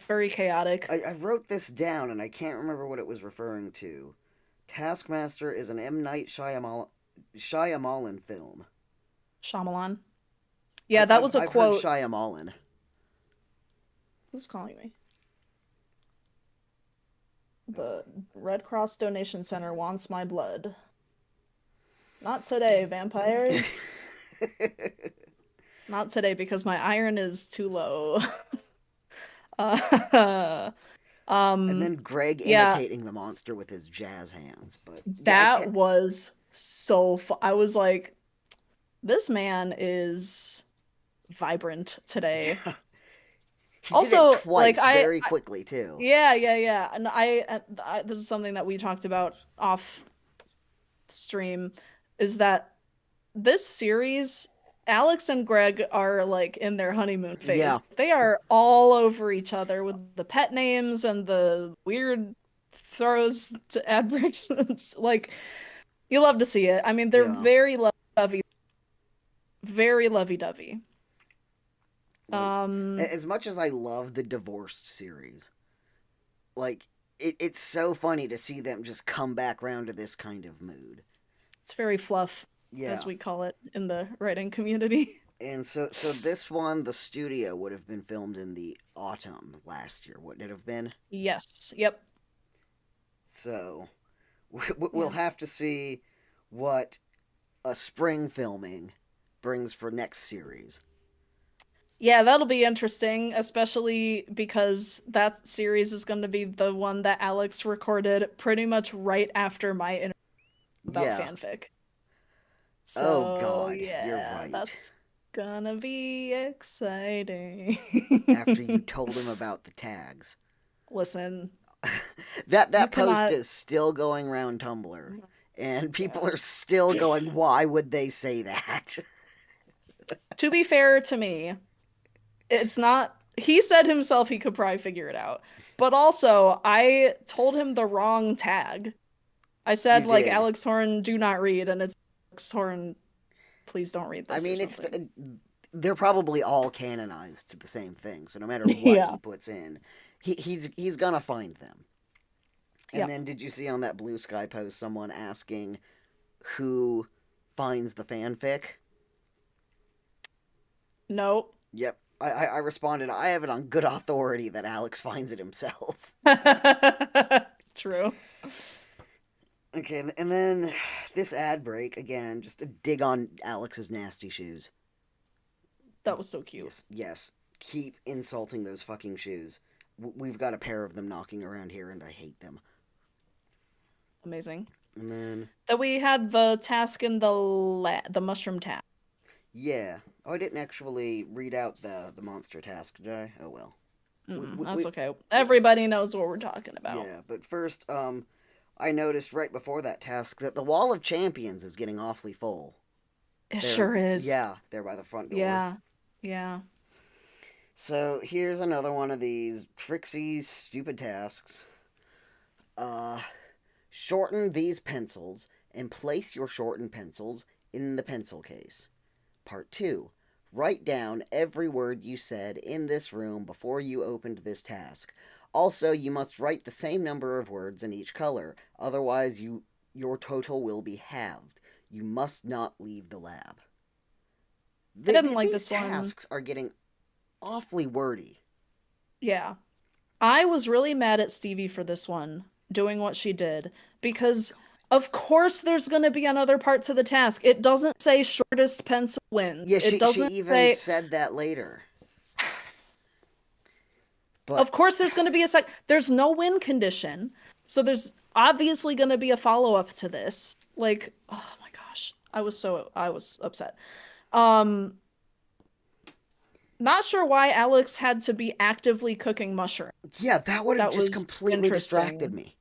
very chaotic. I wrote this down and I can't remember what it was referring to. Taskmaster is an M. Night Shyamalan film. Shyamalan. Yeah, that was a I've heard quote. Shyamalan. Who's calling me? The Red Cross Donation Center wants my blood. Not today, vampires. Not today because my iron is too low. Uh, And um, then Greg yeah, imitating the monster with his jazz hands. But yeah, I that can't. was so fun. I was like, this man is vibrant today. Yeah, he did it Also, like twice very quickly too. yeah. And this is something that we talked about off stream, is that this series, Alex and Greg are like in their honeymoon phase. Yeah, They are all over each other with the pet names and the weird throws to ad breaks. Like, you love to see it. I mean, they're yeah. very lovey, very lovey-dovey. Like Um, as much as I love the divorced series, like it's so funny to see them just come back round to this kind of mood. it's very fluff, as Yeah. we call it in the writing community. And so this one, the studio would have been filmed in the autumn last year, wouldn't it have been? Yes. Yep. So we'll Yeah. have to see what a spring filming brings for next series. Yeah, that'll be interesting, especially because that series is going to be the one that Alex recorded pretty much right after my interview about Yeah. fanfic. Oh So, God, you're yeah, right. that's gonna be exciting. After you told him about the tags, Listen, that you post cannot. is still going around Tumblr, Oh and my people God. are still going, "Why would they say that?" To be fair to me, it's not. He said himself he could probably figure it out. But also, I told him the wrong tag. I You said, like, did. Alex Horn, do not read, and it's Alex Horn, please don't read I this or mean, something. they're probably all canonized to the same thing. So no matter what he Yeah. puts in, he's gonna find them. And Yeah. then did you see on that Blue Sky post someone asking who finds the fanfic? Nope. Yep. I responded, I have it on good authority that Alex finds it himself. True. Okay, and then this ad break, again, just a dig on Alex's nasty shoes. That was so cute. Yes, yes. Keep insulting those fucking shoes. We've got a pair of them knocking around here, and I hate them. Amazing. And then, That we had the task in the mushroom task. yeah. Oh, I didn't actually read out the monster task, did I? Oh well. That's okay. Yeah. Everybody knows what we're talking about. Yeah, but first, I noticed right before that task that the Wall of Champions is getting awfully full. It They're, sure is. yeah, they're by the front door. Yeah. Yeah. So here's another one of these tricksy, stupid tasks. Uh, Shorten these pencils and place your shortened pencils in the pencil case. Part 2. Write down every word you said in this room before you opened this task. Also, you must write the same number of words in each color, otherwise your total will be halved. You must not leave the lab. I didn't like These this one. tasks are getting awfully wordy. Yeah. I was really mad at Stevie for this one, doing what she did, because of course there's going to be another part to the task. It doesn't say shortest pencil wins. Yeah, It she doesn't even say, said that later. But of course there's going to be there's no win condition. So there's obviously going to be a follow-up to this. Like, oh my gosh. I was upset. Um, Not sure why Alex had to be actively cooking mushrooms. yeah, that would have That just was completely distracted interesting. me.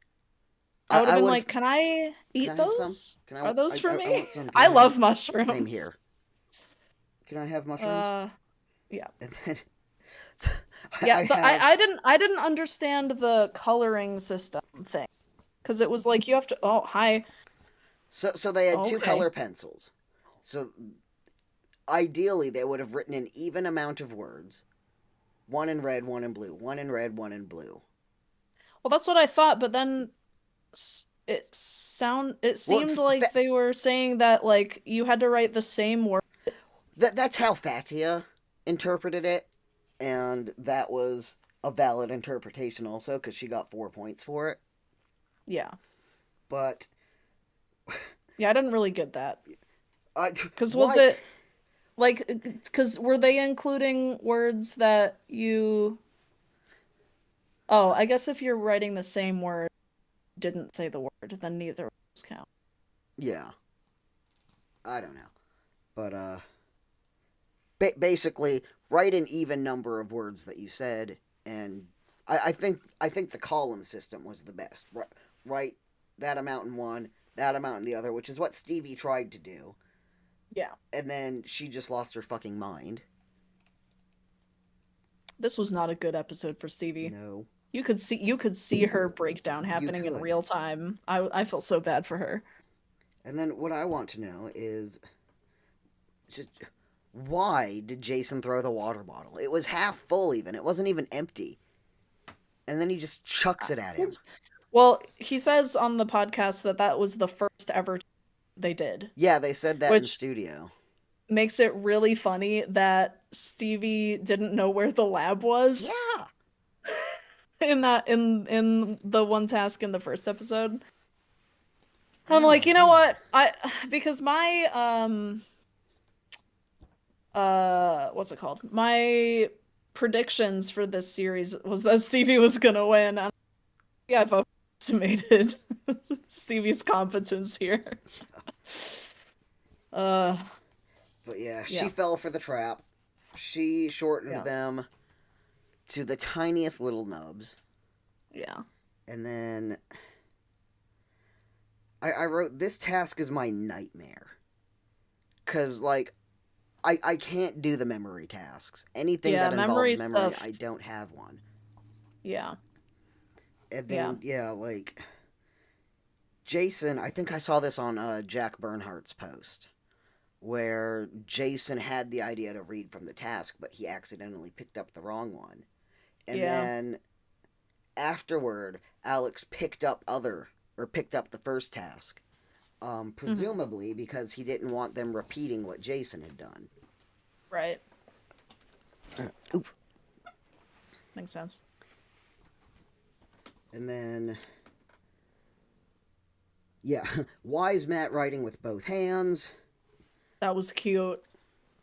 I would have I been would like, have. can I Can eat I have some? those? Can Are those for I me? want some. Can I I have love them? Same mushrooms. here. Can I have mushrooms? Uh, yeah. And then Yeah, I have. I didn't understand the coloring system thing. Because it was like you have to, oh, hi. So they had two Okay. color pencils. So ideally they would have written an even amount of words, one in red, one in blue, one in red, one in blue. Well, that's what I thought, but then it Well, seemed like they were saying that like you had to write the same word. that's how Fatia interpreted it, and that was a valid interpretation also because she got 4 points for it. Yeah. But Yeah, I didn't really get that. Because was why? it like, because were they including words that you. Oh, I guess if you're writing the same word, didn't say the word, then neither of those count. Yeah, I don't know, but basically write an even number of words that you said, and I think the column system was the best. Write that amount in one, that amount in the other, which is what Stevie tried to do, Yeah. and then she just lost her fucking mind. This was not a good episode for Stevie. No, You could see her breakdown you happening in could. real time. I felt so bad for her. And then what I want to know is just why did Jason throw the water bottle? It was half full even. It wasn't even empty. And then he just chucks it at him. Well, he says on the podcast that that was the first ever they did, Yeah, they said that in which studio. makes it really funny that Stevie didn't know where the lab was Yeah. in the one task in the first episode. I'm Oh like, my you know god. what? I because my what's it called? My predictions for this series was that Stevie was gonna win. And yeah, I've overestimated Stevie's competence here. Uh, But yeah, she yeah, fell for the trap. She shortened yeah, them to the tiniest little nubs. yeah, And then I wrote, this task is my nightmare. Because, like, I can't do the memory tasks. Anything yeah. that involves Memory memory, stuff. I don't have one. Yeah, And yeah. then, yeah, like, Jason, I think I saw this on Jack Bernhardt's post, where Jason had the idea to read from the task, but he accidentally picked up the wrong one. And Yeah. then afterward, Alex picked up the first task. Hmm. Presumably because he didn't want them repeating what Jason had done. Right. Oop. Makes sense. And then, yeah, why is Matt writing with both hands? That was cute.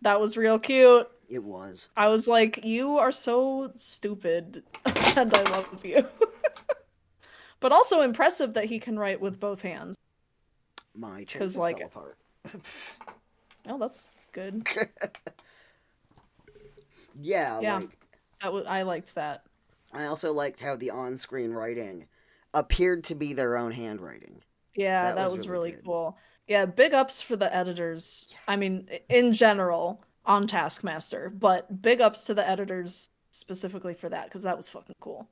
That was real cute. It was. I was like, you are so stupid, and I love you. But also impressive that he can write with both hands. My chin Because, just fell like, apart. oh, that's good. Yeah, Yeah, like, I liked that. I also liked how the on screen writing appeared to be their own handwriting. Yeah, That that was was really really good. cool. Yeah, big ups for the editors. I mean, in general, on Taskmaster, but big ups to the editors specifically for that, because that was fucking cool.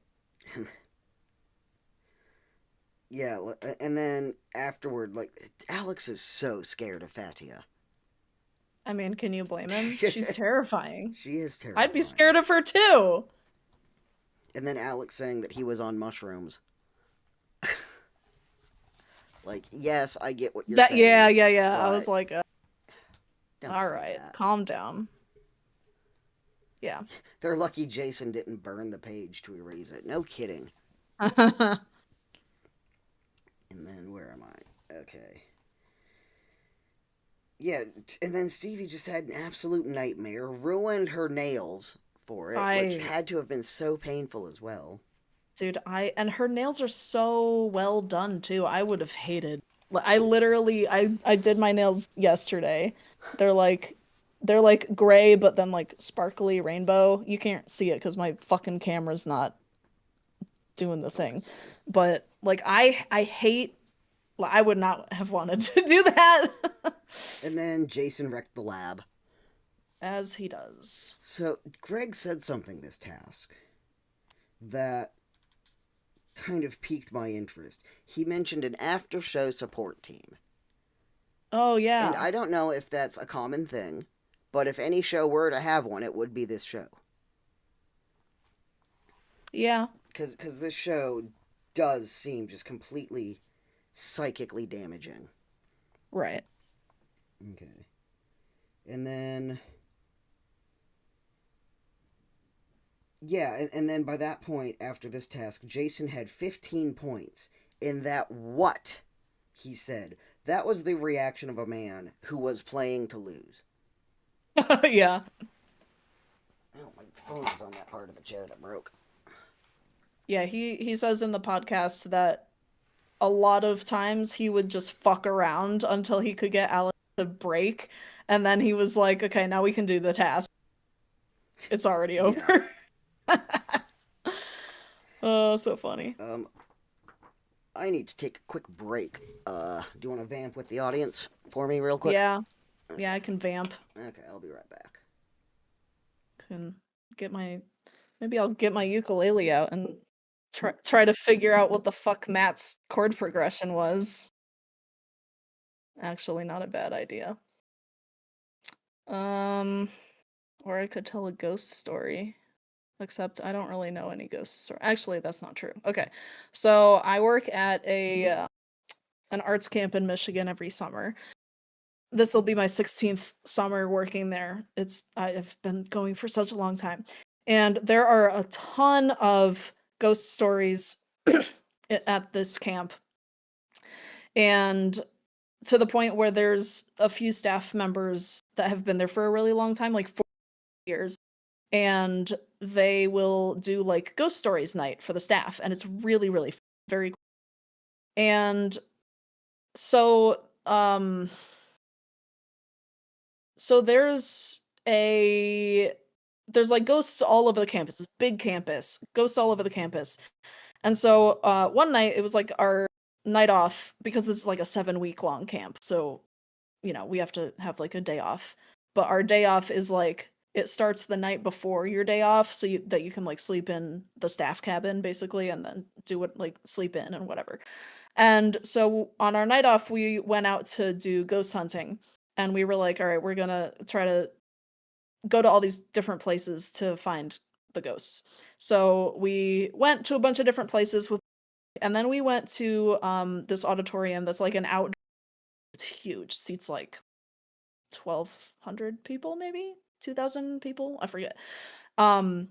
Yeah, and then afterward, like, Alex is so scared of Fatia. I mean, can you blame him? She's terrifying. She is I'd be terrifying. scared of her too. And then Alex saying that he was on mushrooms. Like, yes, I get what you're That yeah, saying, yeah, yeah. I was but like, don't all say right, that. calm down. Yeah. They're lucky Jason didn't burn the page to erase it. No kidding. And then, where am I? Okay. Yeah, and then Stevie just had an absolute nightmare, ruined her nails for it, which I had to have been so painful as well. Dude, and her nails are so well done too. I would have hated. I literally I did my nails yesterday. They're like they're like gray but then like sparkly rainbow. You can't see it because my fucking camera's not doing the thing. Focusing. But like I hate I would not have wanted to do that. And then Jason wrecked the lab. As he does. So, Greg said something this task that kind of piqued my interest. He mentioned an after show support team. Oh And yeah. I don't know if that's a common thing, but if any show were to have one, it would be this show. Yeah. Because this show does seem just completely psychically damaging. Right. Okay. And then. Yeah, and then by that point, after this task, Jason had 15 points. In that, what? He said. That was the reaction of a man who was playing to lose. Yeah. Oh, my phone is on that part of the chair that broke. Yeah, he says in the podcast that a lot of times he would just fuck around until he could get Alex to break, and then he was like, "Okay, now we can do the task. It's already Yeah. over." Oh, so funny. Um, I need to take a quick break. Do you want to vamp with the audience for me, real quick? Yeah, yeah, Okay. I can vamp. Okay, I'll be right back. Can get my maybe I'll get my ukulele out and try to figure out what the fuck Matt's chord progression was. Actually, not a bad idea. Um, or I could tell a ghost story. Except I don't really know any ghost story. Actually, that's not true. Okay. So I work at a an arts camp in Michigan every summer. This will be my 16th summer working there. I've been going for such a long time. And there are a ton of ghost stories at this camp. And to the point where there's a few staff members that have been there for a really long time, like 4 years, and they will do like ghost stories night for the staff, and it's really really very cool. And so so there's like ghosts all over the campus. This big campus, ghosts all over the campus. And so one night it was like our night off because this is like a 7 week long camp, so we have to have like a day off. But our day off is like it starts the night before your day off, so that you can like sleep in the staff cabin basically, and then do what like sleep in and whatever. And so on our night off, we went out to do ghost hunting, and we were like, all right, we're gonna try to go to all these different places to find the ghosts. So we went to a bunch of different places and then we went to this auditorium that's like an outdoor. It's huge, seats like 1,200 people, maybe 2,000 people, I forget. Um,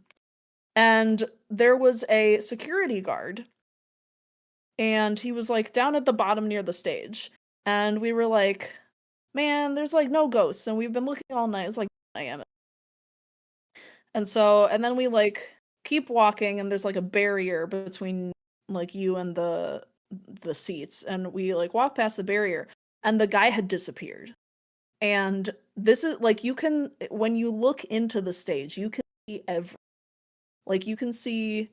and there was a security guard, and he was like down at the bottom near the stage. And we were like, man, there's like no ghosts, and we've been looking all night. It's like I am. And then we like keep walking, and there's like a barrier between like you and the seats, and we like walk past the barrier, and the guy had disappeared. And this is like you can when you look into the stage, you can see like you can see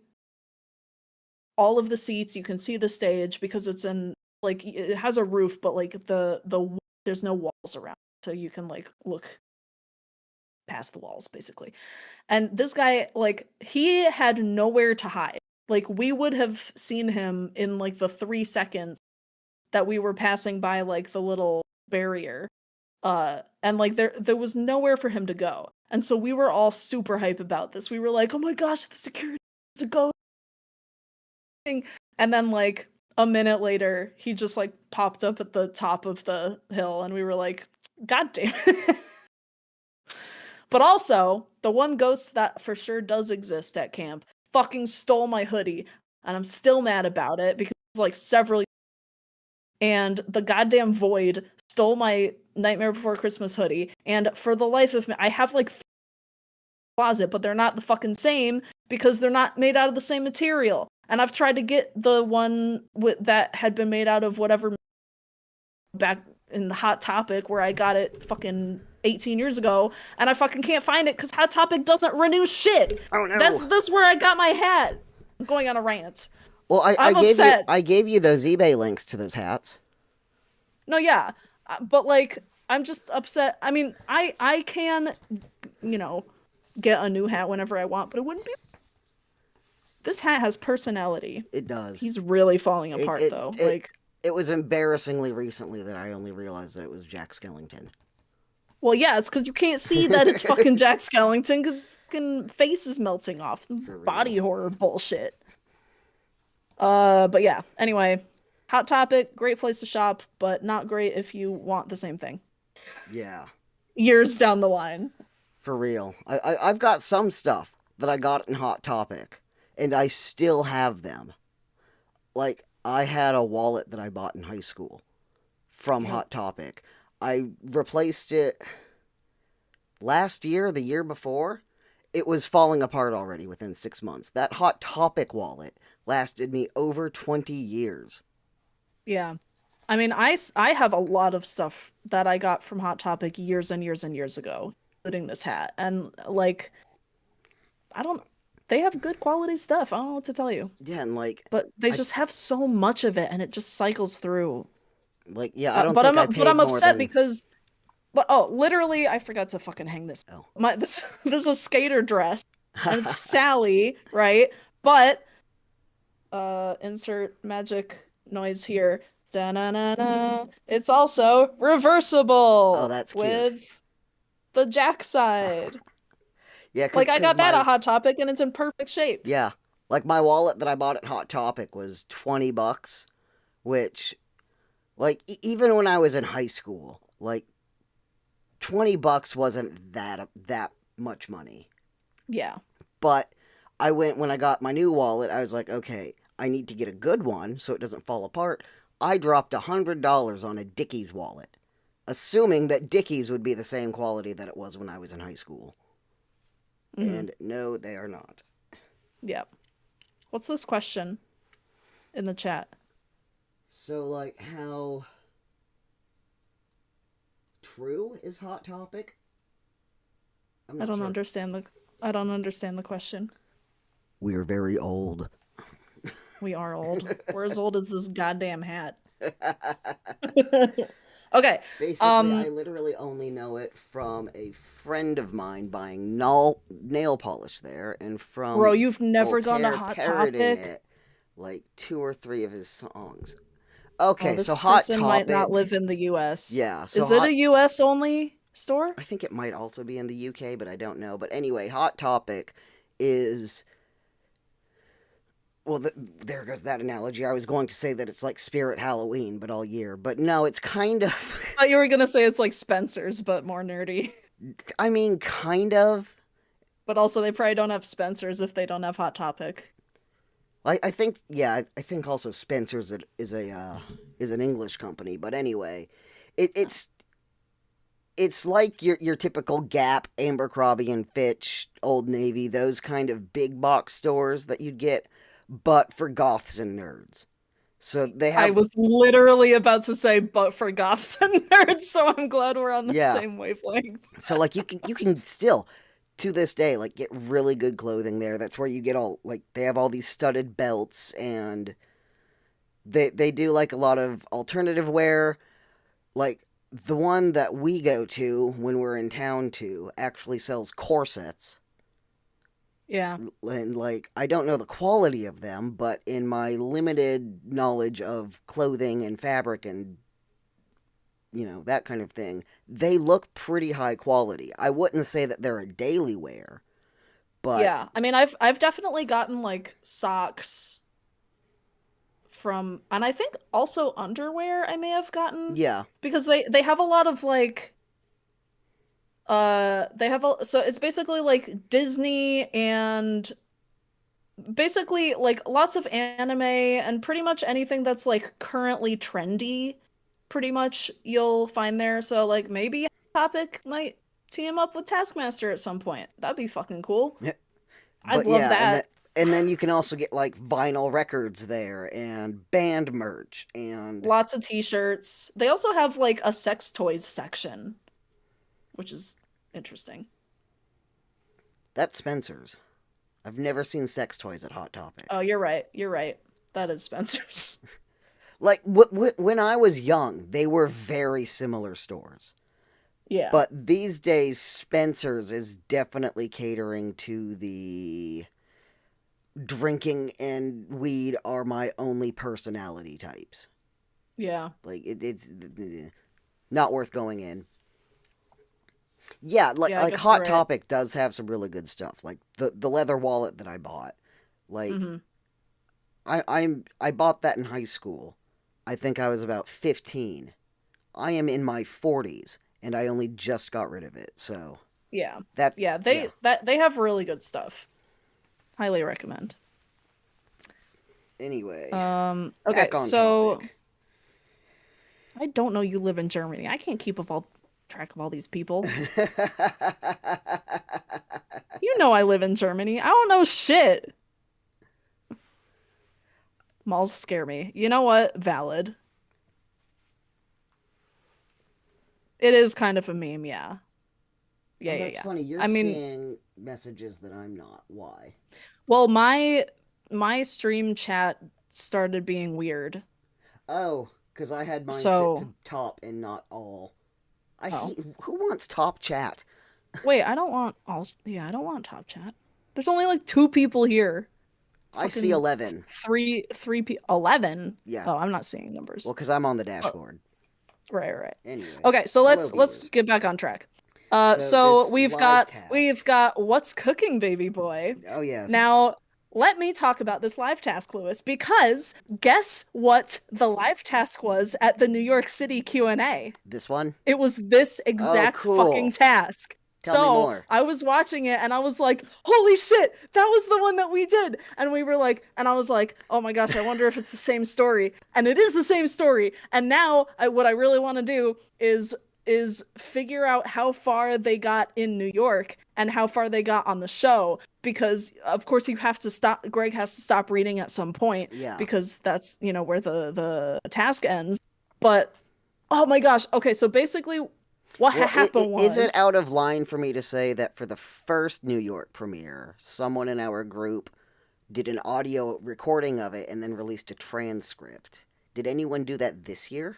all of the seats, you can see the stage because it's in like it has a roof, but like there's no walls around. So you can like look past the walls basically. And this guy like he had nowhere to hide. Like we would have seen him in like the 3 seconds that we were passing by like the little barrier. And like there was nowhere for him to go. And so we were all super hype about this. We were like, "Oh my gosh, the security is a ghost." And then like a minute later, he just like popped up at the top of the hill and we were like, "God damn it." But also, the one ghost that for sure does exist at camp fucking stole my hoodie, and I'm still mad about it because it's like several, and the goddamn void stole my Nightmare Before Christmas hoodie, and for the life of me, I have like closet, but they're not the fucking same because they're not made out of the same material. And I've tried to get the one that had been made out of whatever back in the Hot Topic where I got it fucking 18 years ago, and I fucking can't find it because Hot Topic doesn't renew shit. Oh no. That's where I got my hat. I'm going on a rant. Well, I'm upset. I gave you those eBay links to those hats. No, yeah, but like I'm just upset. I mean, I can, you know, get a new hat whenever I want, but it wouldn't be. This hat has personality. It does. He's really falling It apart it though. it Like, it was embarrassingly recently that I only realized that it was Jack Skellington. well, yeah, it's because you can't see that it's fucking Jack Skellington because his fucking face is melting off. Some For real. body horror bullshit. But yeah. Anyway, Hot Topic, great place to shop, but not great if you want the same thing Yeah. years down the line. For real. I've got some stuff that I got in Hot Topic, and I still have them. Like, I had a wallet that I bought in high school from Yep. Hot Topic. I replaced it last year, the year before. It was falling apart already within 6 months. That Hot Topic wallet lasted me over 20 years. Yeah. I mean, I have a lot of stuff that I got from Hot Topic years and years and years ago, including this hat. And like, I don't, they have good quality stuff. I don't know what to tell you. Yeah, and like, But they I just have so much of it and it just cycles through. yeah, I don't think I But I'm paid more upset than. because but oh, literally I forgot to fucking hang this. Oh. My this this is a skater dress and it's Sally, right? But insert magic noise here. Da-na-na-na. It's also Oh, reversible that's cute. with the jack side. Yeah, Like I cause got that my at Hot Topic and it's in perfect shape. yeah, like my wallet that I bought at Hot Topic was $20, which like even when I was in high school, like $20 wasn't that much money. Yeah. But I went when I got my new wallet, I was like, okay, I need to get a good one so it doesn't fall apart. I dropped $100 on a Dickies wallet, assuming that Dickies would be the same quality that it was when I was in high school. Mm-hmm. And no, they are not. Yeah. What's this question in the chat? So, like, how true is Hot Topic? I'm I not don't sure. understand the I don't understand the question. We're very old. We are old. We're as old as this goddamn hat. Okay. Basically, I literally only know it from a friend of mine buying nail polish there, and Bro, from you've never gone to Voltaire Hot parroting Topic? it like two or three of his songs. Oh, Okay, so this Hot person might not Topic. live in the US. Yeah, so Is it Hot. a US only store? I think it might also be in the UK, but I don't know. But anyway, Hot Topic is. Well, there goes that analogy. I was going to say that it's like Spirit Halloween, but all year. But no, it's kind of. I thought you were gonna say it's like Spencer's, but more nerdy. I mean, kind of. But also, they probably don't have Spencer's if they don't have Hot Topic. I think yeah, I think also Spencer's is an English company, but anyway, it's like your typical Gap, Abercrombie and Fitch, Old Navy, those kind of big box stores that you'd get, but for goths and nerds. So they I have was literally about to say, but for goths and nerds, so I'm glad we're on the yeah. same wavelength. So like you can still to this day like get really good clothing there. That's where you get all like they have all these studded belts and they do like a lot of alternative wear. Like the one that we go to when we're in town to actually sells corsets. Yeah. And like I don't know the quality of them, but in my limited knowledge of clothing and fabric and that kind of thing, they look pretty high quality. I wouldn't say that they're a daily wear, but Yeah. I mean, I've definitely gotten like socks from, and I think also underwear I may have gotten yeah, because they have a lot of like they have a, so it's basically like Disney and basically like lots of anime and pretty much anything that's like currently trendy, pretty much you'll find there. So like maybe Topic might team up with Taskmaster at some point. That'd be fucking cool. I'd but love yeah, and that. that and then you can also get like vinyl records there and band merch and Lots of t-shirts. They also have like a sex toys section, which is interesting. that's Spencer's. I've never seen sex toys at Hot Oh, Topic. you're right. You're right. That is Spencer's. Like when I was young, they were very similar stores. Yeah. But these days, Spencer's is definitely catering to the drinking and weed are my only personality types. Yeah. Like it's not worth going in. Yeah, like Yeah, I like guess you're Hot right. Topic does have some really good stuff. Like the leather wallet that I bought. Like Hmm. I bought that in high school. I think I was about 15. I am in my 40s and I only just got rid of it. So Yeah. that's Yeah, yeah. they have really good stuff. Highly recommend. Anyway, Okay, back on so topic. I don't know you live in Germany. I can't keep of all track of all these people. You know I live in Germany. I don't know shit. Malls scare me. You know what? Valid. It is kind of a meme, yeah. Yeah, Oh, yeah, that's yeah. funny. You're I mean, seeing messages that I'm not. Why? well, my stream chat started being weird. Oh, because I had mine set to So, top and not all. I oh. hate. Who wants top chat? Wait, I don't want all, yeah, I don't want top chat. There's only like two people here. I see Fucking 11. three p 11. Yeah. Oh, I'm not seeing Well, numbers. because I'm on the Oh, dashboard. right, right. Anyway, Okay, so hello, let's viewers. get back on track. So, So this live task. we've got what's cooking, baby boy. Oh, yes. Now, let me talk about this live task, Lewis, because guess what the live task was at the New York City Q&A? This one? It was this Oh, exact fucking cool. task. Tell me So more. I was watching it and I was like, holy shit, that was the one that we did. And we were like, and I was like, oh my gosh, I wonder if it's the same story. And it is the same story. And now what I really want to do is figure out how far they got in New York and how far they got on the show. Because of course you have to stop, Greg has to stop reading at some point Yeah. because that's, where the task ends. But oh my gosh. Okay, so basically what Well, happened is it was, out of line for me to say that for the first New York premiere, someone in our group did an audio recording of it and then released a transcript? Did anyone do that this year?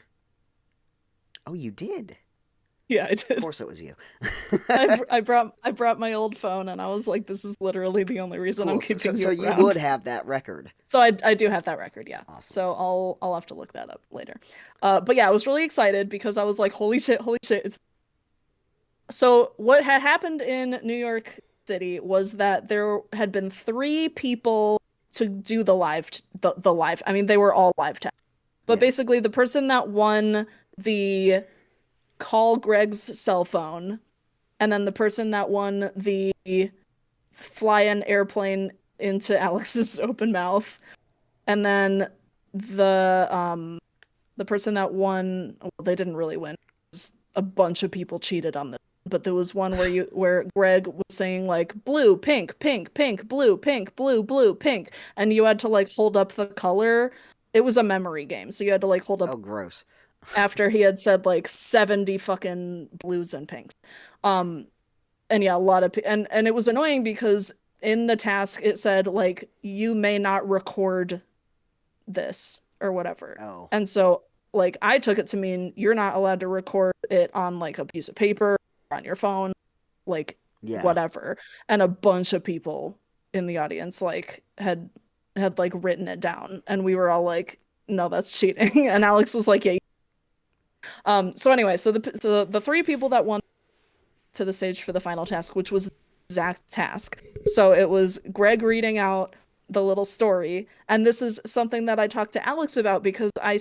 Oh, you did. yeah, I Of did. course it was you. I brought my old phone and I was like, this is literally the only reason I'm Cool. So, so, keeping so you you would around. have that record. So I do have that record, yeah. Awesome. So I'll have to look that up later. But yeah, I was really excited because I was like, holy shit. So what had happened in New York City was that there had been three people to do the live. I mean, they were all live tests. But Yeah. basically the person that won the call Greg's cell phone, and then the person that won the fly an airplane into Alex's open mouth, and then the person that won, well, they didn't really win. A bunch of people cheated on this. But there was one where Greg was saying like blue, pink, pink, pink, blue, pink, blue, blue, pink, and you had to like hold up the color. It was a memory game, so you had to like hold up Oh, gross. after he had said like 70 fucking blues and pinks. Um, and yeah, a lot of and it was annoying because in the task it said like you may not record this or whatever. Oh, And so like I took it to mean you're not allowed to record it on like a piece of paper or on your phone, like yeah. whatever. And a bunch of people in the audience like had like written it down, and we were all like, no, that's cheating. And Alex was like, yeah. So anyway, so the three people that won to the stage for the final task, which was the exact task. So it was Greg reading out the little story, and this is something that I talked to Alex about because I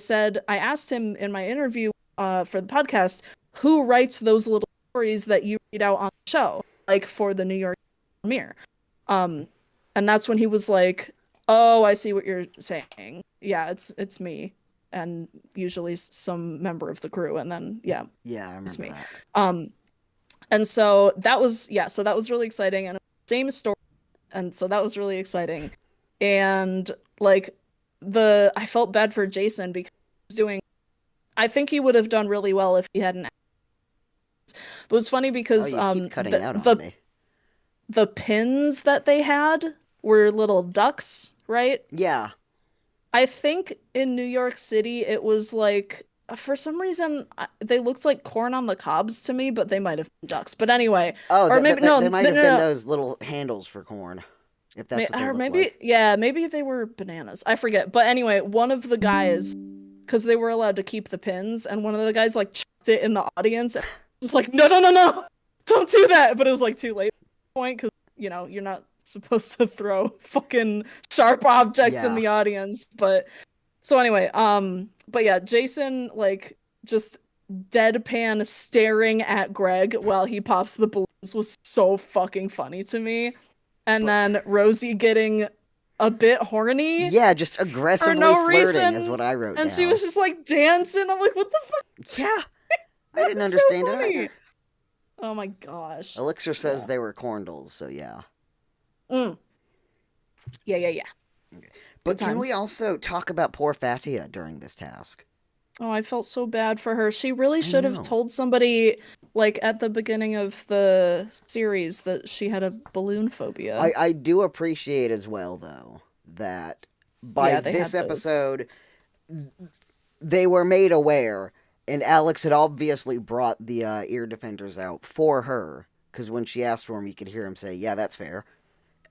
asked him in my interview for the podcast, who writes those little stories that you read out on the show, like for the New York premiere. Um, and that's when he was like, "Oh, I see what you're saying. Yeah, it's me, and usually some member of the crew, and then yeah, Yeah, I it's remember me." that. And so that was so that was really exciting, and same story, and so that was really exciting, and like I felt bad for Jason because he was doing. I think he would have done really well if he hadn't. But it was funny Oh, because you keep cutting out on me. the pins that they had were little ducks, right? Yeah. I think in New York City it was like for some reason they looked like corn on the cobs to me, but they might have been ducks. But anyway, Oh, or maybe no, they no, might no, have been no. those little handles for corn, if that's what they Or look maybe like. yeah, maybe they were bananas. I forget. But anyway, one of the guys, because they were allowed to keep the pins, and one of the guys like chucked it in the audience and was like, no, no, no, no, don't do that. But it was like too late at that point because you're not supposed to throw fucking sharp objects in Yeah. the audience. But so anyway, but yeah, Jason like just deadpan staring at Greg while he pops the balloons was so fucking funny to me. And But then Rosie getting a bit horny yeah, just for aggressively no flirting is reason. what I wrote And she down. was just like dancing. I'm like, what the fuck? Yeah, I That didn't was so understand it funny. either. Oh my gosh. Elixir says Yeah. they were corndles, so yeah. Mm. Yeah, yeah, yeah. Okay. Good But can we times. also talk about poor Fatia during this task? Oh, I felt so bad for her. She really I should have know. told somebody, like at the beginning of the series, that she had a balloon phobia. I do appreciate as well, though, that by Yeah, they this had those. episode, they were made aware, and Alex had obviously brought the ear defenders out for her, because when she asked for him, you could hear him say, yeah, that's fair.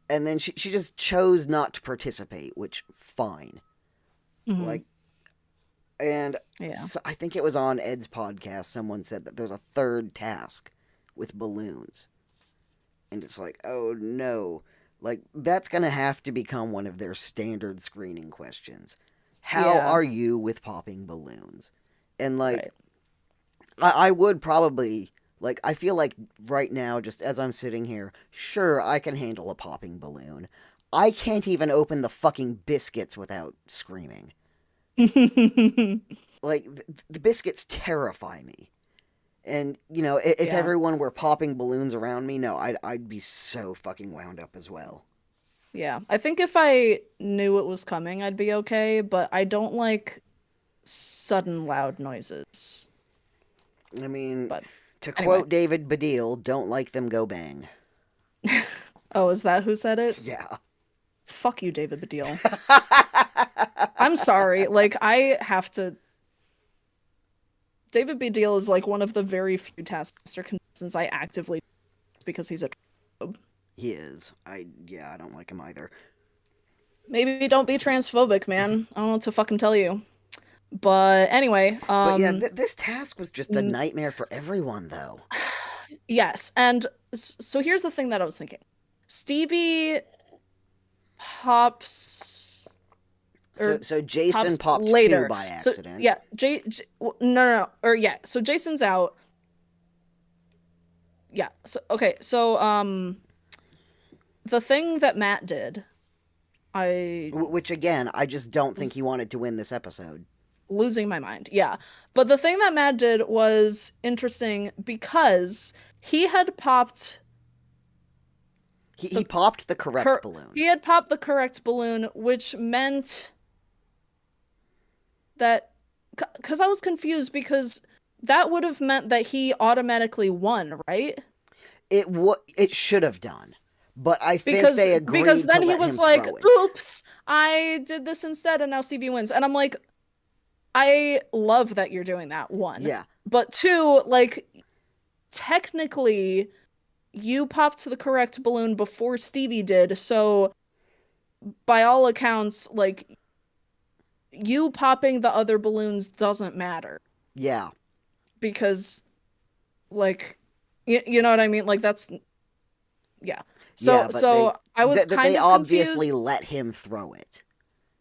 And then she just chose not to participate, which, fine. Hmm. Like, and Yeah. so I think it was on Ed's podcast, someone said that there's a third task with balloons. And it's like, oh no. Like, that's going to have to become one of their standard screening questions. How Yeah. are you with popping balloons? And, like, Right. I would probably, like, I feel like right now, just as I'm sitting here, sure, I can handle a popping balloon. I can't even open the fucking biscuits without screaming. Like, the biscuits terrify me. And, if Yeah. everyone were popping balloons around me, no, I'd be so fucking wound up as well. Yeah. I think if I knew it was coming, I'd be okay, but I don't like sudden loud noises. I mean, But to anyway. quote David Baddiel, don't like them go bang. Oh, is that who said it? Yeah. Fuck you, David Baddiel. I'm sorry. Like, I have to. David Baddiel is like one of the very few Taskmaster contestants I actively because he's a transphobe. He is. I don't like him either. Maybe don't be transphobic, man. I don't know what to fucking tell you. But anyway, But yeah, this task was just a nightmare for everyone, though. yes. And so here's the thing that I was thinking. Stevie pops So Jason pops popped two later. by So accident. yeah, no, no, no, or yeah. So Jason's out. Yeah. So okay. So the thing that Matt did, I Which, again, I just don't think was he wanted to win this episode. losing my mind. Yeah. But the thing that Matt did was interesting because he had popped He popped the correct balloon. he had popped the correct balloon, which meant that because I was confused because that would have meant that he automatically won, right? It should have done. But I think Because they because agreed to then he let was him like, throw it. "Oops, I did this instead and now CB wins." And I'm like, "I love that you're doing that, one. Yeah. But two, like technically you popped the correct balloon before Stevie did, so by all accounts, like you popping the other balloons doesn't matter Yeah. because like you know what I mean? Like that's yeah. So Yeah, but so I was they kind of obviously confused. let him throw it.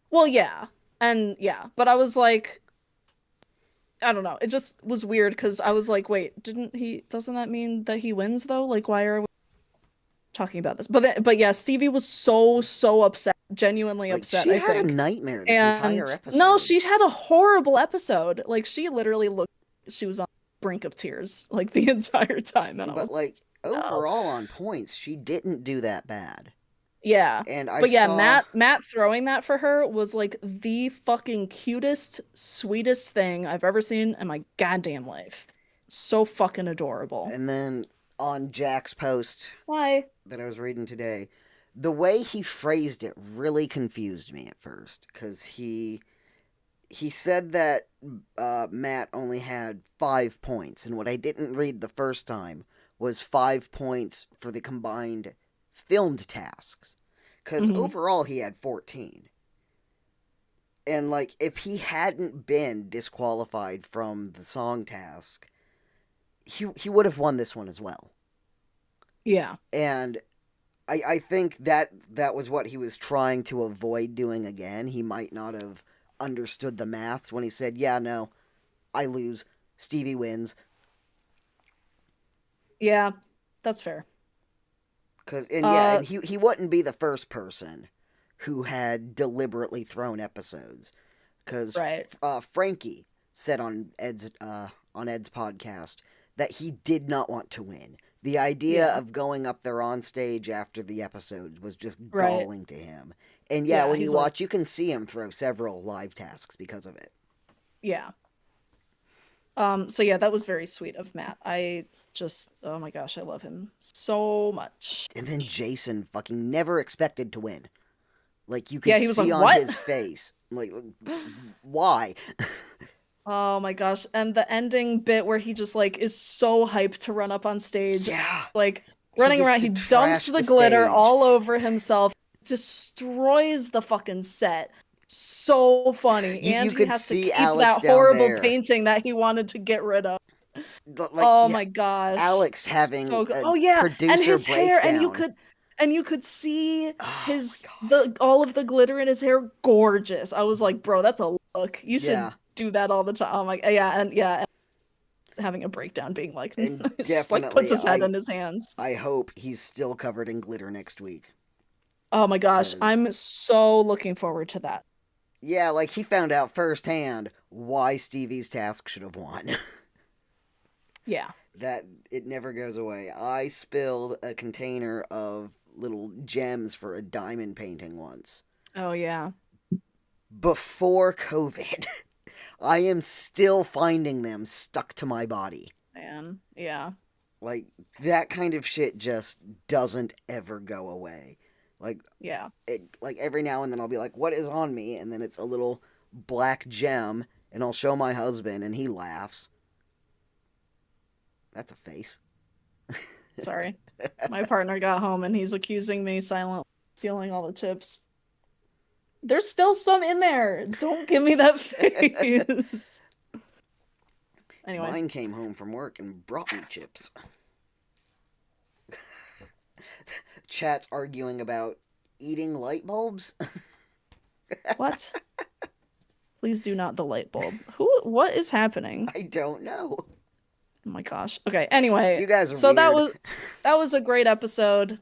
Well, yeah. And yeah, but I was like I don't know. It just was weird because I was like, wait, didn't he doesn't that mean that he wins though? Like why are we talking about this? But yeah, Stevie was so upset, genuinely Like, upset, she I had a think. nightmare this entire And no, episode. she had a horrible episode. Like she literally looked she was on the brink of tears like the entire time and I was But, like, no. overall on points, she didn't do that bad. Yeah. And I But yeah, saw. Matt throwing that for her was like the fucking cutest, sweetest thing I've ever seen in my goddamn life. So fucking adorable. And then on Jack's post Why? that I was reading today, the way he phrased it really confused me at first. Because he said that Matt only had 5 points. And what I didn't read the first time was 5 points for the combined filmed tasks. Because Hmm. overall he had 14. And, like, if he hadn't been disqualified from the song task, he would have won this one as well. Yeah. And I think that was what he was trying to avoid doing again. He might not have understood the maths when he said, yeah, no, I lose. Stevie wins. Yeah. That's fair. Yeah, Uh, and he wouldn't be the first person who had deliberately thrown episodes. Because right. Frankie said on Ed's podcast that he did not want to win. The idea Yeah. of going up there on stage after the episodes was just Right. galling to him. And yeah, Yeah, when you he's like, watch, you can see him throw several live tasks because of it. yeah. So yeah, that was very sweet of Matt. I just, oh my gosh, I love him so much. And then Jason fucking never expected to win. Like, you could Yeah, he was like, see on "What?" his face. Like, why? Oh my gosh. And the ending bit where he just like is so hyped to run up on stage, Yeah. like He running gets around, to he dumps trash the the glitter stage. all over himself, destroys the fucking set. So funny. And You he could has to see keep Alex that down horrible there. painting that he wanted to get rid of. Like, Oh yeah, my gosh. Alex So having good. a Oh yeah, and producer his hair breakdown. and you could see Oh my his gosh. the all of the glitter in his hair gorgeous. I was like, "Bro, that's a look. You should Yeah, do that all the time." Oh my yeah, and having a breakdown being like and just like puts definitely, his head in his hands. I hope he's still covered in glitter next week. Oh my gosh, Cause I'm so looking forward to that. yeah, like, he found out firsthand why Stevie's task should have won. Yeah. That it never goes away. I spilled a container of little gems for a diamond painting once Oh yeah, before COVID. I am still finding them stuck to my body. man. Yeah. Like, that kind of shit just doesn't ever go away. Like, Yeah. like every now and then I'll be like, "What is on me?" And then it's a little black gem, and I'll show my husband, and he laughs. That's a face. Sorry. My partner got home and he's accusing me silently stealing all the chips. There's still some in there. Don't give me that face. Anyway, Mine came home from work and brought me chips. Chat's arguing about eating light bulbs. what? Please do not the light bulb. What is happening? I don't know. Oh my gosh. Okay, anyway, You guys are so weird. that was a great episode.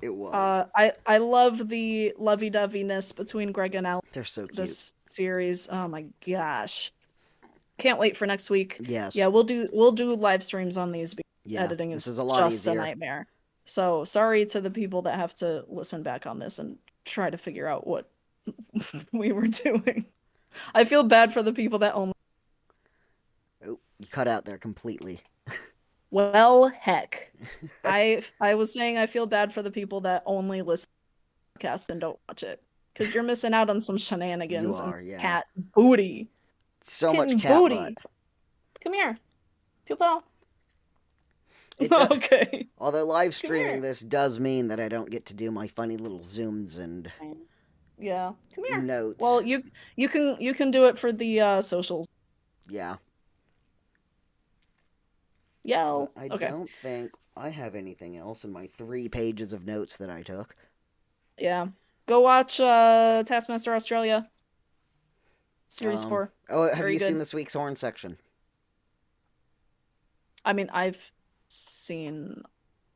It was. I love the lovey-doveyness between Greg and Alex They're so cute. this series. Oh my gosh. Can't wait for next week. Yes. Yeah, we'll do live streams on these because Yeah. editing This is is a lot just a easier. nightmare. So sorry to the people that have to listen back on this and try to figure out what we were doing. I feel bad for the people that only Oh, you cut out there completely. well, heck. I was saying I feel bad for the people that only listen to podcasts and don't watch it because you're missing out on some You shenanigans and are, yeah. cat booty. So much Kitten cat butt. booty. Come here. Pew pew. It does. Okay. Although live Come streaming here. this does mean that I don't get to do my funny little zooms and Yeah. Come here. notes. Well, you can do it for the socials. Yeah. Yeah. But I Okay. don't think I have anything else in my 3 pages of notes that I took. Yeah. Go watch Taskmaster Australia series 4. Oh, have Very you seen good. this week's horn section? I mean, I've seen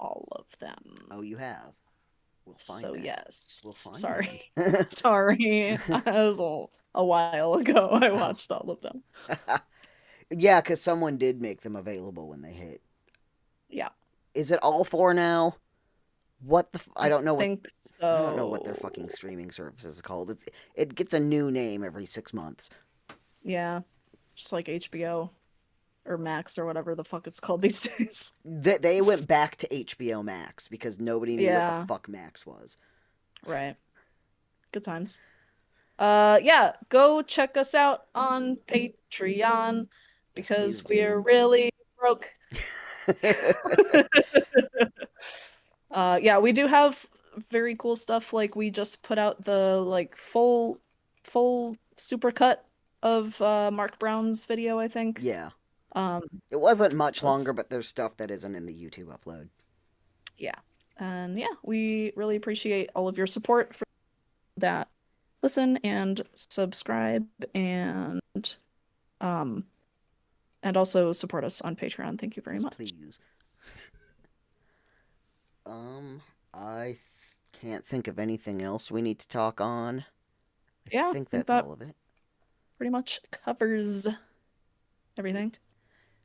all of Oh, them. you have. We'll find So then. We'll yes. find Sorry. then. Sorry. That was a while ago. I Oh. watched all of them. Yeah, because someone did make them available when they hit. Yeah. Is it all four now? What the? I I don't know what. think I don't know what their so. fucking streaming service is called. It gets a new name every 6 months. Yeah. Just like HBO or Max or whatever the fuck it's called these days. They went back to HBO Max because nobody knew what the Yeah. fuck Max was. Right. Good times. Yeah, go check us out on Patreon Yes, please because do. we're really broke. Yeah, we do have very cool stuff. Like we just put out the like full supercut of Mark Brown's video, I think. Yeah. Um, It wasn't much longer, that's but there's stuff that isn't in the YouTube upload. yeah. And yeah, we really appreciate all of your support for that. Listen and subscribe um and also support us on Patreon. Thank you very Yes, much. please. Um, I can't think of anything else we need to talk on. I Yeah, I think think that's that all of it. pretty much covers everything. Sweet.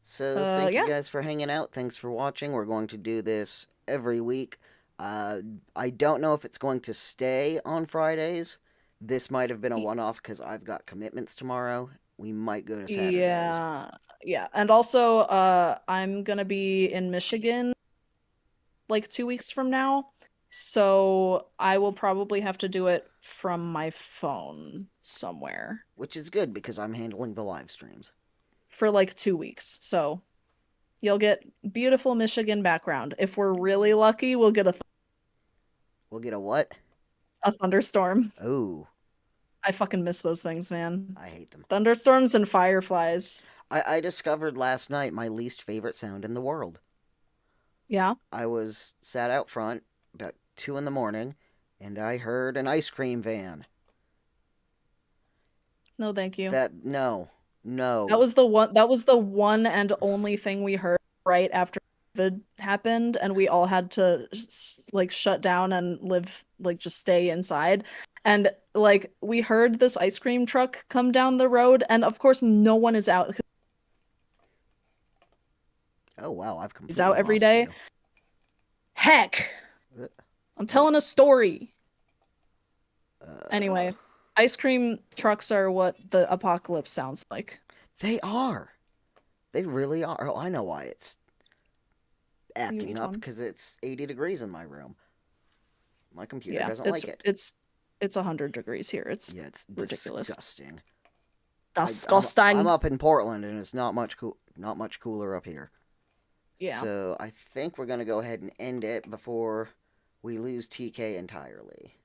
So thank you Yeah. guys for hanging out. Thanks for watching. We're going to do this every week. Uh, I don't know if it's going to stay on Fridays. This might have been a one-off because I've got commitments tomorrow. We might go to Saturdays. Yeah. Yeah. And also, I'm gonna be in Michigan like 2 weeks from now. So I will probably have to do it from my phone somewhere Which is good because I'm handling the live streams. for like 2 weeks. So you'll get beautiful Michigan background. If we're really lucky, we'll get We'll get a what? a thunderstorm. Oh, I fucking miss those things, man. I hate them. Thunderstorms and fireflies. I discovered last night my least favorite sound in the world. Yeah. I was sat out front about 2 in the morning and I heard an ice cream van. No, thank you. That, no, That no. was the one and only thing we heard right after COVID happened, and we all had to like shut down and live like just stay inside. And like we heard this ice cream truck come down the road, and of course no one is out. Oh, wow, I've He's completely out every lost day. you. Heck, Uh, I'm What? telling a story. Uh, Anyway, ice cream trucks are what the apocalypse sounds like. they are. They really are. Oh, I know why it's You acting each up one. because it's 80 degrees in my room. My computer Yeah, doesn't it's like it. it's it's 100 degrees here. It's Yeah, it's ridiculous. disgusting. I'm Disgusting. up in Portland and it's not much cooler up here. Yeah, So I think we're gonna go ahead and end it before we lose TK entirely.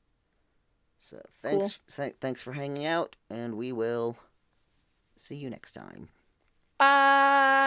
So cool. thanks for hanging out, and we will see you next time. Bye.